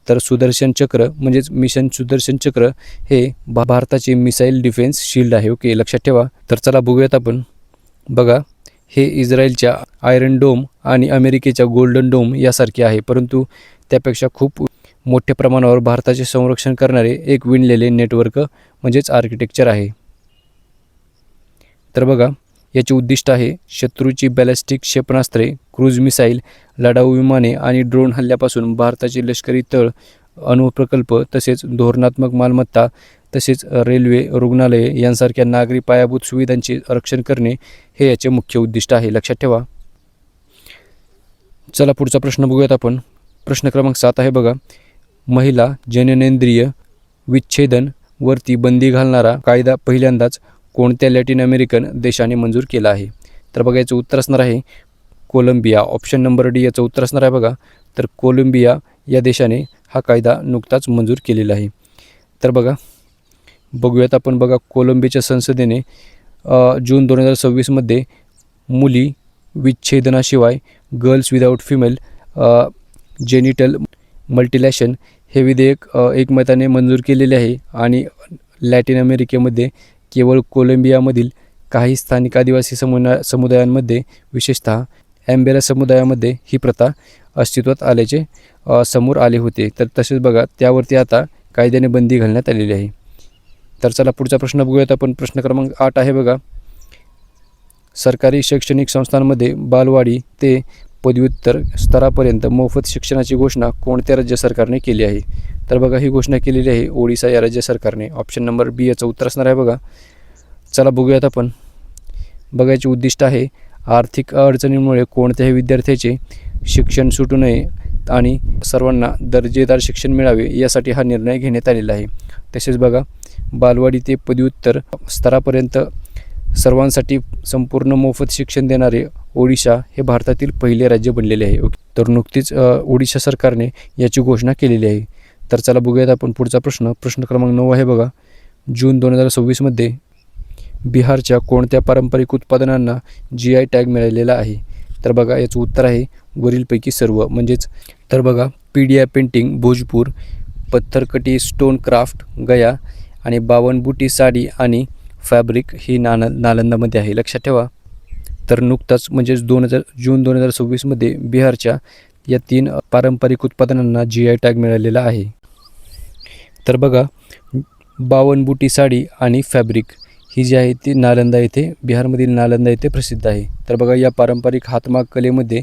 तर सुदर्शन चक्र म्हणजेच मिशन सुदर्शन चक्र हे भारताचे मिसाईल डिफेन्स शील्ड आहे. ओके, लक्षात ठेवा. तर चला बघूयात आपण. बघा हे इस्रायलच्या आयरन डोम आणि अमेरिकेच्या गोल्डन डोम यासारखे आहे, परंतु त्यापेक्षा खूप मोठ्या प्रमाणावर भारताचे संरक्षण करणारे एक विणलेले नेटवर्क म्हणजेच आर्किटेक्चर आहे. तर बघा याचे उद्दिष्ट आहे शत्रूची बॅलिस्टिक क्षेपणास्त्रे, क्रूज मिसाईल, लढाऊ विमाने आणि ड्रोन हल्ल्यापासून भारताचे लष्करी तळ, अणुप्रकल्प तसेच धोरणात्मक मालमत्ता तसेच रेल्वे, रुग्णालये यांसारख्या नागरी पायाभूत सुविधांचे रक्षण करणे हे याचे मुख्य उद्दिष्ट आहे. लक्षात ठेवा. चला पुढचा प्रश्न बघूयात आपण. प्रश्न क्रमांक 7 आहे बघा, महिला जननेंद्रिय विच्छेदन वरती बंदी घालणारा कायदा पहिल्यांदाच कोणत्या लॅटिन अमेरिकन देशाने मंजूर केला आहे? तर बघा याचं उत्तर असणार आहे कोलंबिया. ऑप्शन नंबर डी याचं उत्तर असणार आहे बघा. तर कोलंबिया या देशाने हा कायदा नुकताच मंजूर केलेला आहे. तर बघूयात आपण. बघा कोलंबियाच्या संसदेने जून 2026 मध्ये मुली विच्छेदनाशिवाय गर्ल्स विदाऊट फिमेल जेनिटल मल्टिलॅशन हे विधेयक एकमताने मंजूर केलेले आहे आणि लॅटिन अमेरिकेमध्ये केवळ कोलंबियामधील काही स्थानिक आदिवासी समुदायांमध्ये विशेषतः ॲम्बेरा समुदायामध्ये ही प्रथा अस्तित्वात आल्याचे समोर आले होते. तर तसेच बघा त्यावरती आता कायद्याने बंदी घालण्यात आलेली आहे. तर चला पुढचा प्रश्न बघूयात आपण. प्रश्न क्रमांक 8 आहे बघा, सरकारी शैक्षणिक संस्थांमध्ये बालवाडी ते पदव्युत्तर स्तरापर्यंत मोफत शिक्षणाची घोषणा कोणत्या राज्य सरकारने केली आहे? तर बघा ही घोषणा केलेली आहे ओडिशा या राज्य सरकारने. ऑप्शन नंबर बी याचं उत्तर असणार आहे बघा. चला बघूयात आपण. बघायचे उद्दिष्ट आहे आर्थिक अडचणींमुळे कोणत्याही विद्यार्थ्याचे शिक्षण सुटू नये आणि सर्वांना दर्जेदार शिक्षण मिळावे यासाठी हा निर्णय घेण्यात आलेला आहे. तसेच बघा बालवाडी ते पदव्युत्तर स्तरापर्यंत सर्वांसाठी संपूर्ण मोफत शिक्षण देणारे ओडिशा हे भारतातील पहिले राज्य बनलेले आहे. तर नुकतीच ओडिशा सरकारने याची घोषणा केलेली आहे. तर चला बघूयात आपण पुढचा प्रश्न. प्रश्न क्रमांक 9 आहे बघा, जून 2026 मध्ये बिहारच्या कोणत्या पारंपरिक उत्पादनांना GI टॅग मिळालेला आहे? तर बघा याचं उत्तर आहे वरीलपैकी सर्व. म्हणजेच तर बघा पीडिया पेंटिंग भोजपूर, पत्थरकटी स्टोन क्राफ्ट गया आणि बावनबुटी साडी आणि फॅब्रिक ही नालंदामध्ये आहे. लक्षात ठेवा. तर नुकताच म्हणजेच जून 2026 मध्ये बिहारच्या या 3 पारंपरिक उत्पादनांना GI टॅग मिळालेला आहे. तर बघा बावनबुटी साडी आणि फॅब्रिक ही जी आहे ती नालंदा येथे बिहारमधील नालंदा येथे प्रसिद्ध आहे. तर बघा या पारंपरिक हातमाग कलेमध्ये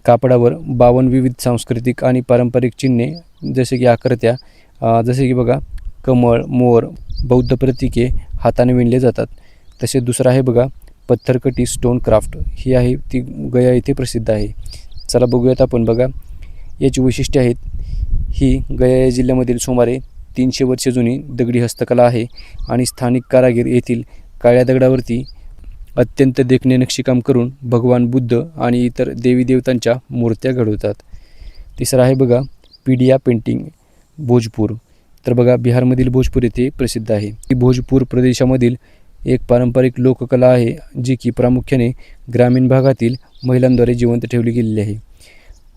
कापडावर 52 विविध सांस्कृतिक आणि पारंपरिक चिन्हे जसे की आकृत्या जसे की बघा कमळ, मोर, बौद्ध प्रतीके हाताने विणले जातात. तसेच दुसरं आहे बघा पत्थरकटी स्टोन क्राफ्ट ही आहे ती गया येथे प्रसिद्ध आहे. चला बघूयात आपण. बघा याची वैशिष्ट्ये आहेत. ही गया या जिल्ह्यामधील सुमारे 300 वर्षे जुनी दगडी हस्तकला आहे आणि स्थानिक कारागीर येथील काळ्या दगडावरती अत्यंत देखणे नक्षीकाम करून भगवान बुद्ध आणि इतर देवी देवतांच्या मूर्त्या घडवतात. तिसरं आहे बघा पीडिया पेंटिंग भोजपूर. तर बघा बिहारमधील भोजपूर येथे प्रसिद्ध आहे. ही भोजपूर प्रदेशामधील एक पारंपरिक लोककला आहे जी की प्रामुख्याने ग्रामीण भागातील महिलांद्वारे जिवंत ठेवली गेलेली आहे.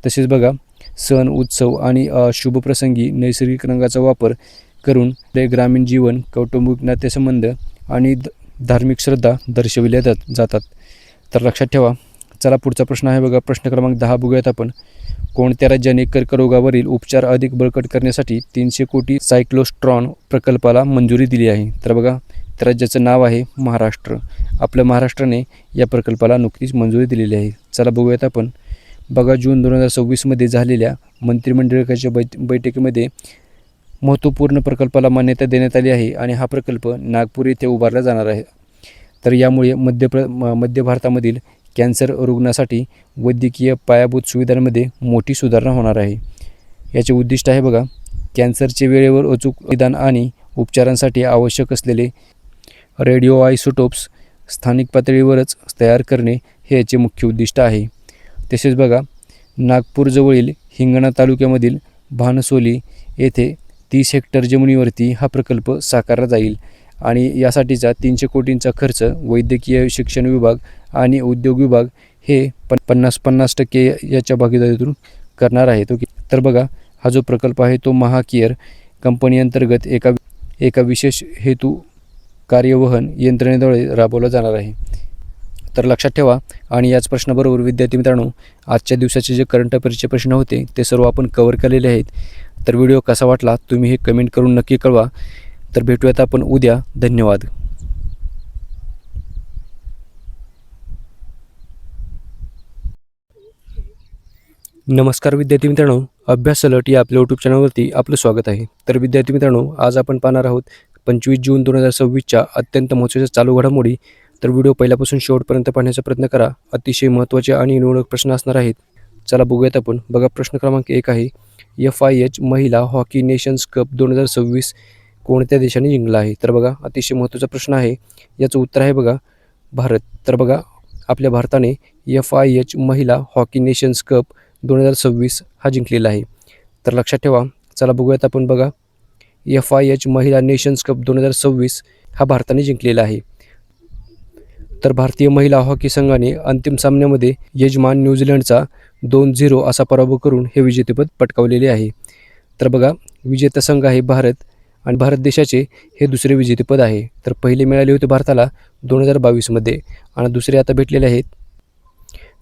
तसेच बघा सण उत्सव आणि शुभप्रसंगी नैसर्गिक रंगाचा वापर करून ते ग्रामीण जीवन, कौटुंबिक नातेसंबंध आणि धार्मिक श्रद्धा दर्शविल्या जातात. तर लक्षात ठेवा. चला पुढचा प्रश्न आहे बघा प्रश्न क्रमांक 10 बघूयात आपण. कोणत्या राज्याने कर्करोगावरील उपचार अधिक बळकट करण्यासाठी 300 कोटी सायक्लोस्ट्रॉन प्रकल्पाला मंजुरी दिली आहे? तर बघा त्या राज्याचं नाव आहे महाराष्ट्र. आपल्या महाराष्ट्राने या प्रकल्पाला नुकतीच मंजुरी दिलेली आहे. चला बघूयात आपण. बघा जून 2026 झालेल्या मंत्रिमंडळाच्या बैठकीमध्ये महत्त्वपूर्ण प्रकल्पाला मान्यता देण्यात आली आहे आणि हा प्रकल्प नागपूर येथे उभारला जाणार आहे. तर यामुळे मध्य भारतामधील कॅन्सर रुग्णासाठी वैद्यकीय पायाभूत सुविधांमध्ये मोठी सुधारणा होणार आहे. याचे उद्दिष्ट आहे बघा कॅन्सरचे वेळेवर अचूक निदान आणि उपचारांसाठी आवश्यक असलेले रेडिओ आयसोटोप्स स्थानिक पातळीवरच तयार करणे हे याचे मुख्य उद्दिष्ट आहे. तसेच बघा नागपूरजवळील हिंगणा तालुक्यामधील भानसोली येथे 30 हेक्टर जमिनीवरती हा प्रकल्प साकारला जाईल आणि यासाठीचा 300 कोटींचा खर्च वैद्यकीय शिक्षण विभाग आणि उद्योग विभाग हे 50% याच्या भागीदारीतून करणार आहेत. ओके. तर बघा हा जो प्रकल्प आहे तो महाकेअर कंपनी अंतर्गत एका विशेष हेतू कार्यवहन यंत्रणेद्वारे राबवला जाणार आहे. तर लक्षात ठेवा. आणि याच प्रश्नाबरोबर विद्यार्थी मित्रांनो आजच्या दिवसाचे जे करंट अफेअर्सचे प्रश्न होते ते सर्व आपण कव्हर केलेले आहेत. तर व्हिडिओ कसा वाटला तुम्ही हे कमेंट करून नक्की कळवा. तर भेटूयात आपण उद्या. धन्यवाद. नमस्कार विद्यार्थी मित्रांनो, अभ्यास अलर्ट या आपल्या यूट्यूब चॅनलवरती आपलं स्वागत आहे. तर विद्यार्थी मित्रांनो आज आपण पाहणार आहोत 25 जून 2026च्या अत्यंत महत्त्वाच्या चालू घडामोडी. तर व्हिडिओ पहिल्यापासून शेवटपर्यंत पाहण्याचा प्रयत्न करा. अतिशय महत्त्वाचे आणि निवडक प्रश्न असणार आहेत. चला बघूयात आपण. बघा प्रश्न क्रमांक 1 आहे FIH महिला हॉकी नेशन्स कप 2026 कोणत्या देशाने जिंकला आहे? तर बघा अतिशय महत्त्वाचा प्रश्न आहे. याचं उत्तर आहे बघा भारत. तर बघा आपल्या भारताने FIH महिला हॉकी नेशन्स कप 2026 हा जिंकलेला आहे. तर लक्षात ठेवा. चला बघूयात आपण. बघा FIH महिला नेशन्स कप 2026 हा भारताने जिंकलेला आहे. तर भारतीय महिला हॉकी संघाने अंतिम सामन्यामध्ये यजमान न्यूझीलंडचा 2-0 असा पराभव करून हे विजेतेपद पटकावलेले आहे. तर बघा विजेता संघ आहे भारत आणि भारत देशाचे हे दुसरे विजेतेपद आहे. तर पहिले मिळाले होते भारताला 2022 आणि दुसरे आता भेटलेले आहेत.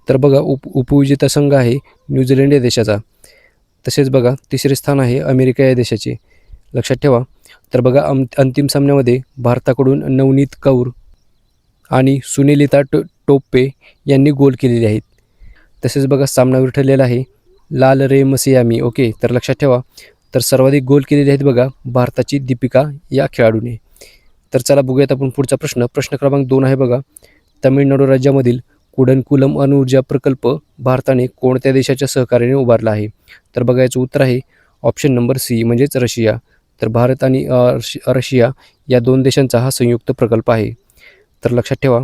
तर बघा उपविजेता संघ आहे न्यूझीलंड या देशाचा. तसेच बघा तिसरे स्थान आहे अमेरिका या देशाचे. लक्षात ठेवा. तर बघा अंतिम सामन्यामध्ये भारताकडून नवनीत कौर आणि सुनीलिता टोप्पे यांनी गोल केलेले आहेत. तसेच बघा सामनावीर ठरलेला आहे लाल रे मसियामी. ओके. तर लक्षात ठेवा. तर सर्वाधिक गोल केलेले आहेत बघा भारताची दीपिका या खेळाडूने. तर चला बघूयात आपण पुढचा प्रश्न. प्रश्न क्रमांक 2 आहे बघा तमिळनाडू राज्यामधील कुडनकुलम अणुऊर्जा प्रकल्प भारताने कोणत्या देशाच्या सहकार्याने उभारला आहे? तर बघा याचं उत्तर आहे ऑप्शन नंबर सी म्हणजेच रशिया. तर भारत आणि रशिया या 2 देशांचा हा संयुक्त प्रकल्प आहे. तर लक्षात ठेवा.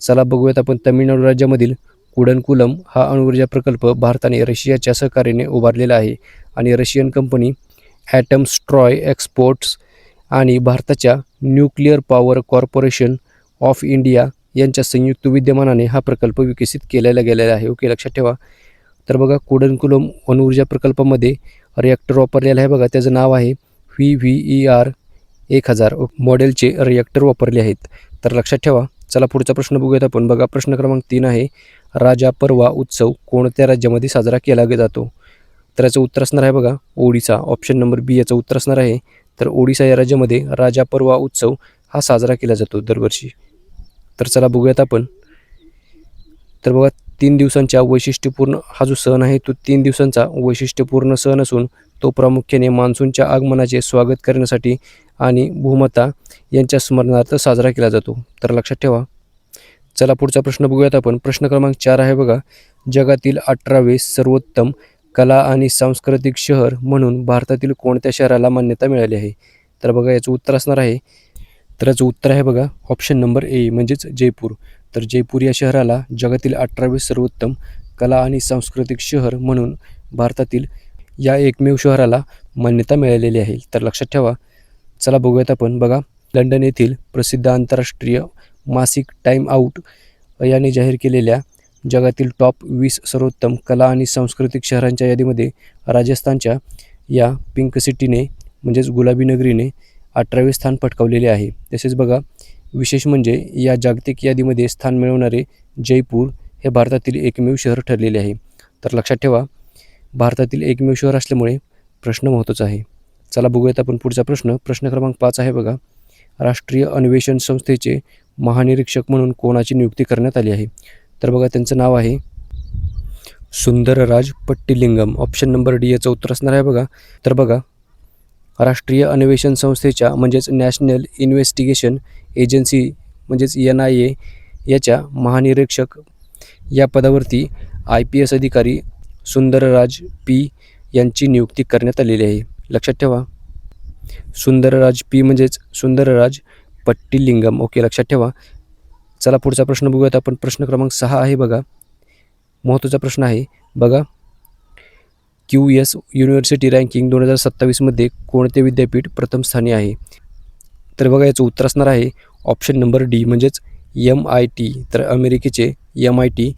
चला बघूयात आपण तमिळनाडू राज्यामधील कुडनकुलम हा अणुऊर्जा प्रकल्प भारताने रशियाच्या सहकार्याने उभारलेला आहे आणि रशियन कंपनी ॲटम स्ट्रॉय एक्सपोर्ट्स आणि भारताच्या nuclear power corporation of India यांच्या संयुक्त विद्यमानाने हा प्रकल्प विकसित केलेला गेलेला आहे. ओके. लक्षात ठेवा. तर बघा कुडनकुलम अणुऊर्जा प्रकल्पामध्ये रिॲक्टर वापरलेलं आहे बघा त्याचं नाव आहे VVER 1000 मॉडेलचे रिॲक्टर वापरले आहेत. तर लक्षात ठेवा. चला पुढचा प्रश्न बघूयात आपण. बघा प्रश्न क्रमांक 3 आहे राजा परवा उत्सव कोणत्या राज्यामध्ये साजरा केला जातो? तर याचं उत्तर असणार आहे बघा ओडिसा. ऑप्शन नंबर बी याचं उत्तर असणार आहे. तर ओडिसा या राज्यामध्ये राजा परवा उत्सव हा साजरा केला जातो दरवर्षी. तर चला बघूयात आपण. तर बघा 3 दिवसांच्या वैशिष्ट्यपूर्ण हा जो सण आहे तो 3 दिवसांचा वैशिष्ट्यपूर्ण सण असून तो प्रामुख्याने मान्सूनच्या आगमनाचे स्वागत करण्यासाठी आणि भूमाता यांच्या स्मरणार्थ साजरा केला जातो. तर लक्षात ठेवा. चला पुढचा प्रश्न बघूयात आपण. प्रश्न क्रमांक 4 आहे बघा जगातील 18वे सर्वोत्तम कला आणि सांस्कृतिक शहर म्हणून भारतातील कोणत्या शहराला मान्यता मिळाली आहे? तर बघा याचं उत्तर असणार आहे तर याचं उत्तर आहे बघा ऑप्शन नंबर ए म्हणजेच जयपूर. तर जयपूर या शहराला जगातील 18वे सर्वोत्तम कला आणि सांस्कृतिक शहर म्हणून भारतातील या एकमेव शहराला मान्यता मिळालेली आहे. तर लक्षात ठेवा. चला बघूयात आपण बघा. लंडन येथील प्रसिद्ध आंतरराष्ट्रीय मासिक टाईम आऊट याने जाहीर केलेल्या जगातील टॉप 20 सर्वोत्तम कला आणि सांस्कृतिक शहरांच्या यादीमध्ये राजस्थानच्या या पिंक सिटीने म्हणजेच गुलाबी नगरीने 18वे स्थान पटकावलेले आहे. तसेच बघा विशेष म्हणजे या जागतिक यादीमध्ये स्थान मिळवणारे जयपूर हे भारतातील एकमेव शहर ठरलेले आहे. तर लक्षात ठेवा, भारतातील एकमेव शहर असल्यामुळे प्रश्न महत्त्वाचा आहे. चला बघूयात आपण पुढचा प्रश्न. प्रश्न क्रमांक 5 आहे बघा. राष्ट्रीय अन्वेषण संस्थेचे महानिरीक्षक म्हणून कोणाची नियुक्ती करण्यात आली आहे? तर बघा त्यांचं नाव आहे Sundarraj Pattilingam. Option number D याचं उत्तर असणार आहे बघा. तर बघा राष्ट्रीय अन्वेषण संस्थेच्या म्हणजेच नॅशनल इन्व्हेस्टिगेशन एजन्सी म्हणजेच NIA याच्या महानिरीक्षक या पदावरती IPS अधिकारी सुंदरराज पी यांची नियुक्ती करण्यात आलेली आहे. लक्षात ठेवा, सुंदरराज पी म्हणजेच सुंदरराज पट्टीलिंगम. ओके, लक्षात ठेवा. चला पुढचा प्रश्न बघूयात आपण. प्रश्न क्रमांक 6 आहे बघा. महत्त्वाचा प्रश्न आहे बघा. QS युनिव्हर्सिटी रँकिंग 2027 मध्ये कोणते विद्यापीठ प्रथम स्थानी आहे? तर बघा याचं उत्तर असणार आहे ऑप्शन नंबर डी म्हणजेच MIT. तर अमेरिकेचे MIT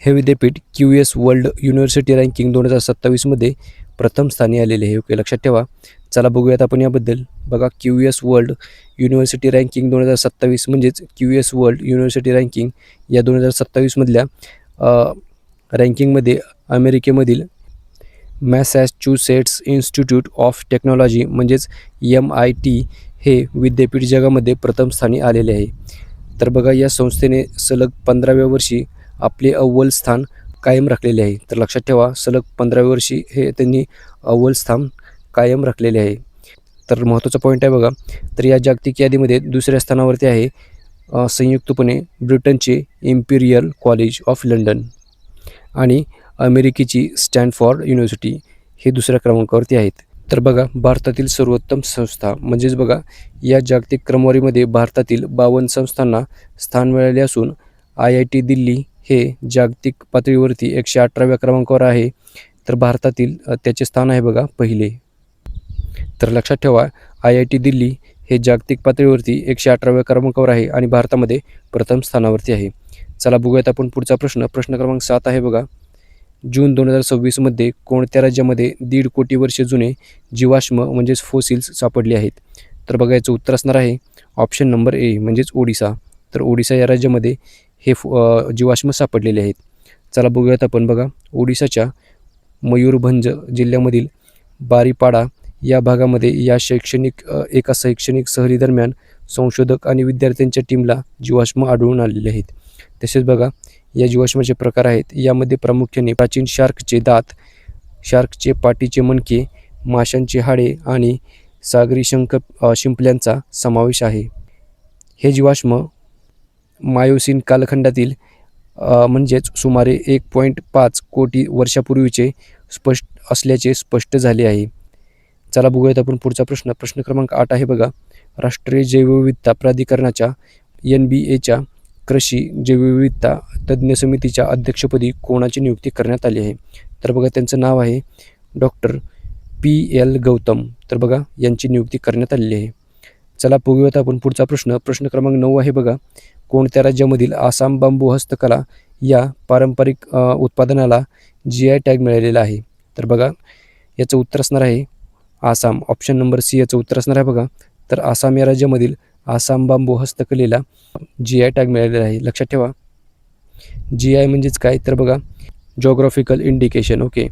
हे विद्यापीठ QS वर्ल्ड युनिव्हर्सिटी रँकिंग 2027 मध्ये प्रथम स्थानी आलेले आहे. ओके, लक्षात ठेवा. चला बघूयात आपण याबद्दल. बघा QS वर्ल्ड युनिव्हर्सिटी रँकिंग 2027 म्हणजेच QS वर्ल्ड युनिव्हर्सिटी रँकिंग या 2027 मधल्या रँकिंगमध्ये अमेरिकेमधील मॅसॅच्युसेट्स इन्स्टिट्यूट ऑफ टेक्नॉलॉजी म्हणजेच MIT हे विद्यापीठ जगामध्ये प्रथम स्थानी आलेले आहे. तर बघा या संस्थेने सलग 15व्या वर्षी आपले अव्वल स्थान कायम राखलेले आहे. तर लक्षात ठेवा, सलग 15व्या वर्षी हे त्यांनी अव्वल स्थान कायम राखलेले आहे. तर महत्त्वाचा पॉईंट आहे बघा. तर या जागतिक यादीमध्ये दुसऱ्या स्थानावरती आहे संयुक्तपणे ब्रिटनचे इम्पिरियल कॉलेज ऑफ लंडन आणि अमेरिकेची स्टॅनफोर्ड युनिव्हर्सिटी हे दुसऱ्या क्रमांकावरती आहेत. तर बघा भारतातील सर्वोत्तम संस्था म्हणजेच बघा या जागतिक क्रमवारीमध्ये भारतातील 52 संस्थांना स्थान मिळाले असून IIT दिल्ली हे जागतिक पातळीवरती 118व्या क्रमांकावर आहे. तर भारतातील त्याचे स्थान आहे बघा पहिले. तर लक्षात ठेवा, IIT दिल्ली हे जागतिक पातळीवरती 118व्या क्रमांकावर आहे आणि भारतामध्ये प्रथम स्थानावरती आहे. चला बघूयात आपण पुढचा प्रश्न. प्रश्न क्रमांक 7 आहे बघा. जून 2026 मध्ये कोणत्या राज्यामध्ये 1.5 कोटी वर्षे जुने जीवाश्म म्हणजेच फोसिल्स सापडले आहेत? तर बघा याचं उत्तर असणार आहे ऑप्शन नंबर ए म्हणजेच ओडिसा. तर ओडिसा या राज्यामध्ये हे जीवाश्म सापडलेले आहेत. चला बघूयात आपण बघा. ओडिसाच्या मयूरभंज जिल्ह्यामधील बारीपाडा या भागामध्ये एका शैक्षणिक सहलीदरम्यान संशोधक आणि विद्यार्थ्यांच्या टीमला जीवाश्म आढळून आलेले आहेत. तसेच बघा या जीवाश्माचे प्रकार आहेत. यामध्ये प्रामुख्याने प्राचीन शार्कचे दात, शार्कचे पाठीचे मणके, माशांची हाडे आणि सागरी शिंपल्यांचा समावेश आहे. हे जीवाश्म मायोसीन कालखंडातील म्हणजेच सुमारे 1.5 कोटी वर्षापूर्वीचे असल्याचे स्पष्ट झाले आहे. चला बघूयात आपण पुढचा प्रश्न. प्रश्न क्रमांक 8 आहे बघा. राष्ट्रीय जैवविविधता प्राधिकरणाच्या NBAच्या कृषी जैवविविधता तज्ज्ञ समितीच्या अध्यक्षपदी कोणाची नियुक्ती करण्यात आली आहे? तर बघा त्यांचं नाव आहे डॉक्टर PL गौतम. तर बघा यांची नियुक्ती करण्यात आलेली आहे. चला बघूयात आपण पुढचा प्रश्न. प्रश्न क्रमांक 9 आहे बघा. कोणत्या राज्यामधील आसाम बांबू हस्तकला या पारंपरिक उत्पादनाला GI टॅग मिळालेला आहे? तर बघा याचं उत्तर असणार आहे आसाम. ऑप्शन नंबर सी याचं उत्तर असणार आहे बघा. तर आसाम या राज्यामधील आसाम बांबू हस्तकलेला GI टॅग मिळालेला आहे. लक्षात ठेवा, GI म्हणजेच काय तर बघा जॉग्राफिकल इंडिकेशन. ओके,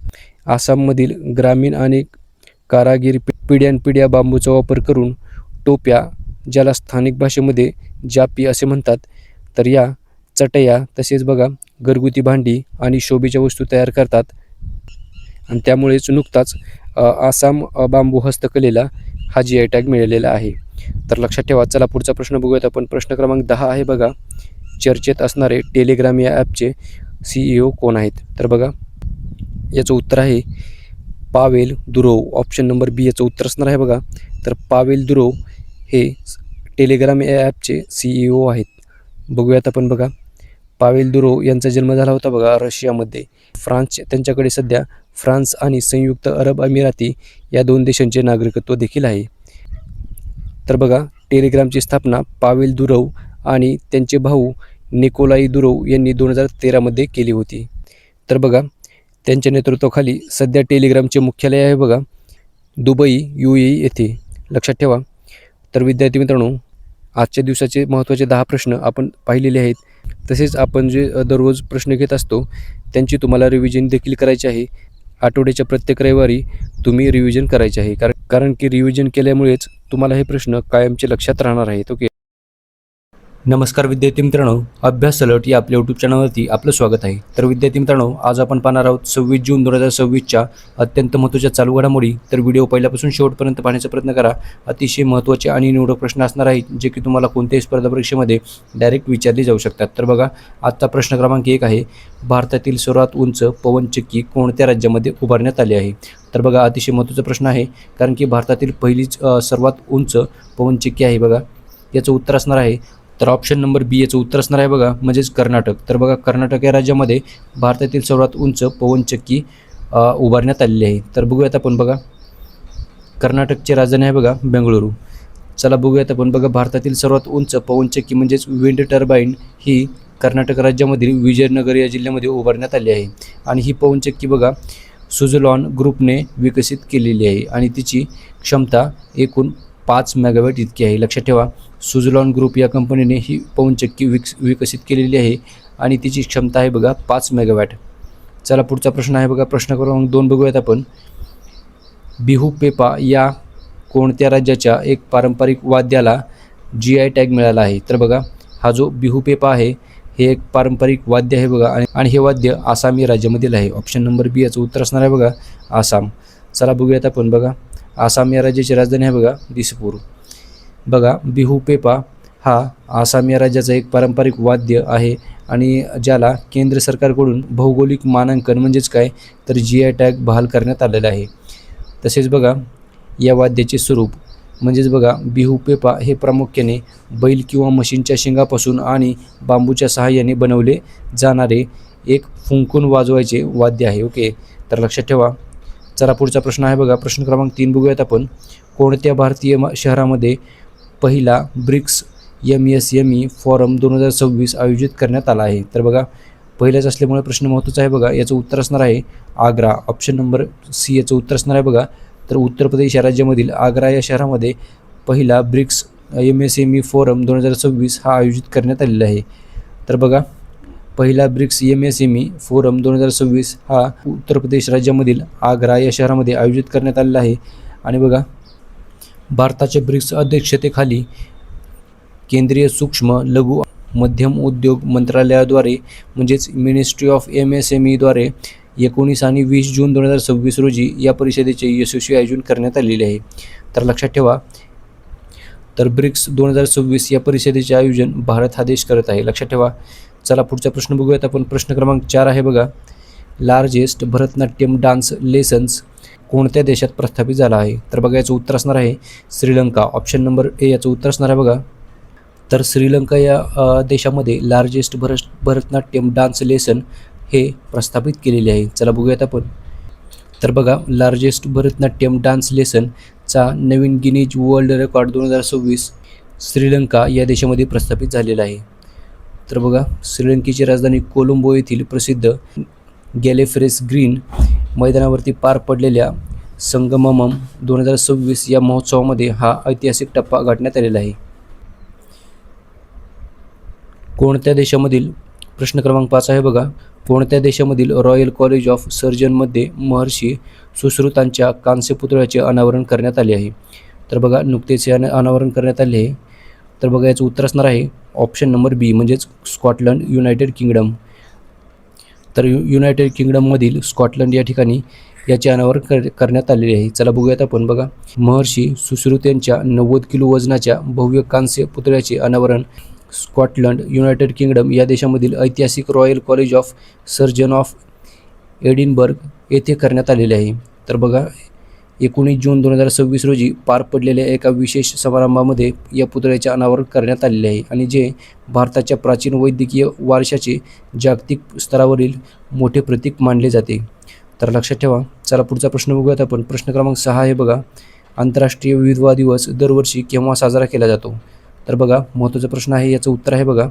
आसाममधील ग्रामीण आणि कारागीर पिढ्यानपिढ्या बांबूचा वापर करून टोप्या, ज्याला स्थानिक भाषेमध्ये जापी असे म्हणतात, तर या चटया तसेच बघा घरगुती भांडी आणि शोभेच्या वस्तू तयार करतात आणि त्यामुळेच नुकताच आसाम बांबू हस्तकलेला हा GI टॅग मिळालेला आहे. तर लक्षात ठेवा. चला पुढचा प्रश्न बघूयात आपण. प्रश्न क्रमांक 10 आहे बघा. चर्चेत असणारे टेलिग्राम या ॲपचे CEO कोण आहेत? तर बघा याचं उत्तर आहे पावेल दुरोव. ऑप्शन नंबर बी याचं उत्तर असणार आहे बघा. तर पावेल दुरोव हे टेलिग्राम या ॲपचे CEO आहेत. बघूयात आपण बघा. पावेल दुरोव यांचा जन्म झाला होता बघा रशियामध्ये. त्यांच्याकडे सध्या फ्रान्स आणि संयुक्त अरब अमिराती या 2 देशांचे नागरिकत्व देखील आहे. तर बघा, टेलिग्रामची स्थापना पावेल दुरोव आणि त्यांचे भाऊ निकोलाई दुरोव यांनी 2013 केली होती. तर बघा, त्यांच्या नेतृत्वाखाली सध्या टेलिग्रामचे मुख्यालय आहे बघा दुबई UAE येथे. लक्षात ठेवा. तर विद्यार्थी मित्रांनो, आजच्या दिवसाचे महत्त्वाचे 10 प्रश्न आपण पाहिलेले आहेत. तसेच आपण जे दररोज प्रश्न घेत असतो त्यांची तुम्हाला रिव्हिजन देखील करायची आहे. आठवड्याच्या प्रत्येक रविवारी तुम्ही रिव्हिजन करायचे आहे. कारण की रिव्हिजन केल्यामुळेच तुम्हाला हे प्रश्न कायमचे लक्षात राहणार आहेत. ओके. नमस्कार विद्यार्थी मित्रांनो, अभ्यास अलर्ट या आपल्या यूट्यूब चॅनलवरती आपलं स्वागत आहे. तर विद्यार्थी मित्रांनो, आज आपण पाहणार आहोत 26 जून 2026च्या अत्यंत महत्त्वाच्या चालू घडामोडी. तर व्हिडिओ पहिल्यापासून शेवटपर्यंत पाहण्याचा प्रयत्न करा. अतिशय महत्त्वाचे आणि निवडक प्रश्न असणार आहेत जे की तुम्हाला कोणत्याही स्पर्धा परीक्षेमध्ये डायरेक्ट विचारले जाऊ शकतात. तर बघा, आजचा प्रश्न क्रमांक 1 आहे, भारतातील सर्वात उंच पवनचक्की कोणत्या राज्यामध्ये उभारण्यात आली आहे? तर बघा, अतिशय महत्त्वाचा प्रश्न आहे कारण की भारतातील पहिलीच सर्वात उंच पवनचक्की आहे बघा. याचं उत्तर असणार आहे तर ऑप्शन नंबर बी याचं उत्तर असणार आहे बघा, म्हणजेच कर्नाटक. तर बघा, कर्नाटक या राज्यामध्ये भारतातील सर्वात उंच पवनचक्की उभारण्यात आलेली आहे. तर बघूयात आपण बघा, कर्नाटकची राजधानी आहे बघा बेंगळुरू. चला बघूयात आपण बघा, भारतातील सर्वात उंच पवनचक्की म्हणजेच विंड टर्बाईन ही कर्नाटक राज्यामधील विजयनगर या जिल्ह्यामध्ये उभारण्यात आली आहे. आणि ही पवनचक्की बघा सुझलॉन ग्रुपने विकसित केलेली आहे आणि तिची क्षमता एकूण 5 मेगावॅट इतकी आहे. लक्षात ठेवा, सुझलॉन ग्रुप या कंपनीने ही पवनचक्की विकसित केलेली आहे आणि तिची क्षमता आहे बघा 5 मेगावॅट. चला पुढचा प्रश्न आहे बघा, प्रश्न क्रमांक 2 बघूयात आपण. बिहू पेपा या कोणत्या राज्याच्या एक पारंपरिक वाद्याला GI टॅग मिळाला आहे? तर बघा, हा जो बिहू पेपा आहे हे एक पारंपरिक वाद्य आहे बघा आणि हे वाद्य आसामी राज्यामधील आहे. ऑप्शन नंबर बी याचं उत्तर असणार आहे बघा आसाम. चला बघूयात आपण बघा, आसाम या राज्याची राजधानी आहे बघा दिसपूर. बघा, बिहू पेपा हा आसाम या राज्याचा एक पारंपरिक वाद्य आहे आणि ज्याला केंद्र सरकारकडून भौगोलिक मानांकन म्हणजेच काय तर GI टॅग बहाल करण्यात आलेला आहे. तसेच बघा, या वाद्याचे स्वरूप म्हणजेच बघा बिहू पेपा हे प्रामुख्याने बैल किंवा म्हशींच्या शिंगापासून आणि बांबूच्या सहाय्याने बनवले जाणारे एक फुंकून वाजवायचे वाद्य आहे. ओके, तर लक्षात ठेवा. चला पुढचा प्रश्न आहे बघा, प्रश्न क्रमांक 3 बघूयात आपण. कोणत्या भारतीय शहरामध्ये पहिला ब्रिक्स MSME फॉरम 2026 आयोजित करण्यात आला आहे? तर बघा, पहिल्याच असल्यामुळे प्रश्न महत्त्वाचा आहे बघा. याचं उत्तर असणार आहे आग्रा. ऑप्शन नंबर सी याचं उत्तर असणार आहे बघा. तर उत्तर प्रदेश या राज्यामधील आग्रा या शहरामध्ये पहिला ब्रिक्स MSME फॉरम 2026 हा आयोजित करण्यात आलेला आहे. तर बघा, पहिला ब्रिक्स MSME फोरम 2026 हा उत्तर प्रदेश राज्यामधील आग्रा या शहरामध्ये आयोजित करण्यात आलेला आहे. आणि बघा, भारताच्या ब्रिक्स अध्यक्षतेखाली केंद्रीय सूक्ष्म लघु मध्यम उद्योग मंत्रालयाद्वारे म्हणजेच मिनिस्ट्री ऑफ MSME द्वारे 19 आणि 20 जून 2026 रोजी या परिषदेचे यशस्वी आयोजन करण्यात आलेले आहे. तर लक्षात ठेवा, तर ब्रिक्स 2026 या परिषदेचे आयोजन भारत हा देश करत आहे. लक्षात ठेवा. चला पुढचा प्रश्न बघूयात आपण. प्रश्न क्रमांक 4 आहे बघा, लार्जेस्ट भरतनाट्यम डान्स लेसन्स कोणत्या देशात प्रस्थापित झाला आहे? तर बघा, याचं उत्तर असणार आहे श्रीलंका. ऑप्शन नंबर ए याचं उत्तर असणार आहे बघा. तर श्रीलंका या देशामध्ये लार्जेस्ट भरतनाट्यम डान्स लेसन हे प्रस्थापित केलेले आहे. चला बघूयात आपण. तर बघा, लार्जेस्ट भरतनाट्यम डान्स लेसनचा नवीन गिनीज वर्ल्ड रेकॉर्ड 2026 श्रीलंका या देशामध्ये प्रस्थापित झालेला आहे. तर बघा, श्रीलंकेची राजधानी कोलंबो येथील प्रसिद्ध गॅलेफ्रेस ग्रीन मैदानावरती पार पडलेल्या संगमम 2026 या महोत्सवामध्ये हा ऐतिहासिक टप्पा गाठण्यात आलेला आहे. कोणत्या देशामधील प्रश्न क्रमांक 5 आहे बघा, कोणत्या देशामधील रॉयल कॉलेज ऑफ सर्जनमध्ये महर्षी सुश्रुतांच्या कांस्य पुतळ्याचे अनावरण करण्यात आले आहे? तर बघा, नुकतेच अनावरण करण्यात आले आहे. तर बघा, याचं उत्तर असणार आहे ऑप्शन नंबर बी म्हणजेच स्कॉटलंड, युनायटेड किंगडम. तर युनायटेड किंगडममधील स्कॉटलंड या ठिकाणी याचे अनावरण करण्यात आलेले आहे. चला बघूयात आपण बघा, महर्षी सुश्रुत यांच्या 90 किलो वजनाच्या भव्य कांस्य पुतळ्याचे अनावरण स्कॉटलंड, युनायटेड किंगडम या देशामधील ऐतिहासिक royal college of surgeon of Edinburgh येथे करण्यात आलेले आहे. तर बघा, 19 जून 2026 रोजी पार पडलेल्या एका विशेष समारंभामध्ये या पुतळ्याचे अनावरण करण्यात आलेले आहे आणि जे भारताच्या प्राचीन वैद्यकीय वारशाचे जागतिक स्तरावरील मोठे प्रतीक मानले जाते. तर लक्षात ठेवा. चला पुढचा प्रश्न बघूयात आपण. प्रश्न क्रमांक 6 आहे बघा, आंतरराष्ट्रीय विधवा दिवस दरवर्षी केव्हा साजरा केला जातो? तर बघा महत्त्वाचा प्रश्न आहे, याचं उत्तर आहे बघा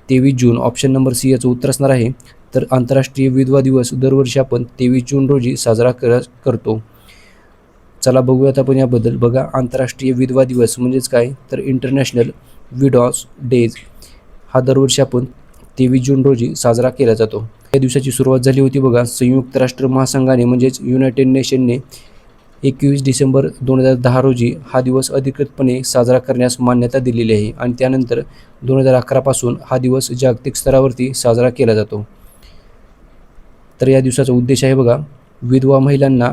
23 जून. ऑप्शन नंबर सी याचं उत्तर असणार आहे. तर आंतरराष्ट्रीय विधवा दिवस दरवर्षी आपण 23 जून रोजी साजरा करतो. चला बघूयात आपण याबद्दल. बघा आंतरराष्ट्रीय विधवा दिवस म्हणजेच काय, तर इंटरनॅशनल विडॉज डेज हा दरवर्षी आपण 23 जून रोजी साजरा केला जातो. या दिवसाची सुरुवात झाली होती बघा संयुक्त राष्ट्र महासंघाने म्हणजेच युनायटेड नेशनने 21 डिसेंबर 2010 रोजी हा दिवस अधिकृतपणे साजरा करण्यास मान्यता दिलेली आहे आणि त्यानंतर 2011 पासून हा दिवस जागतिक स्तरावरती साजरा केला जातो. तर या दिवसाचा उद्देश आहे बघा विधवा महिलांना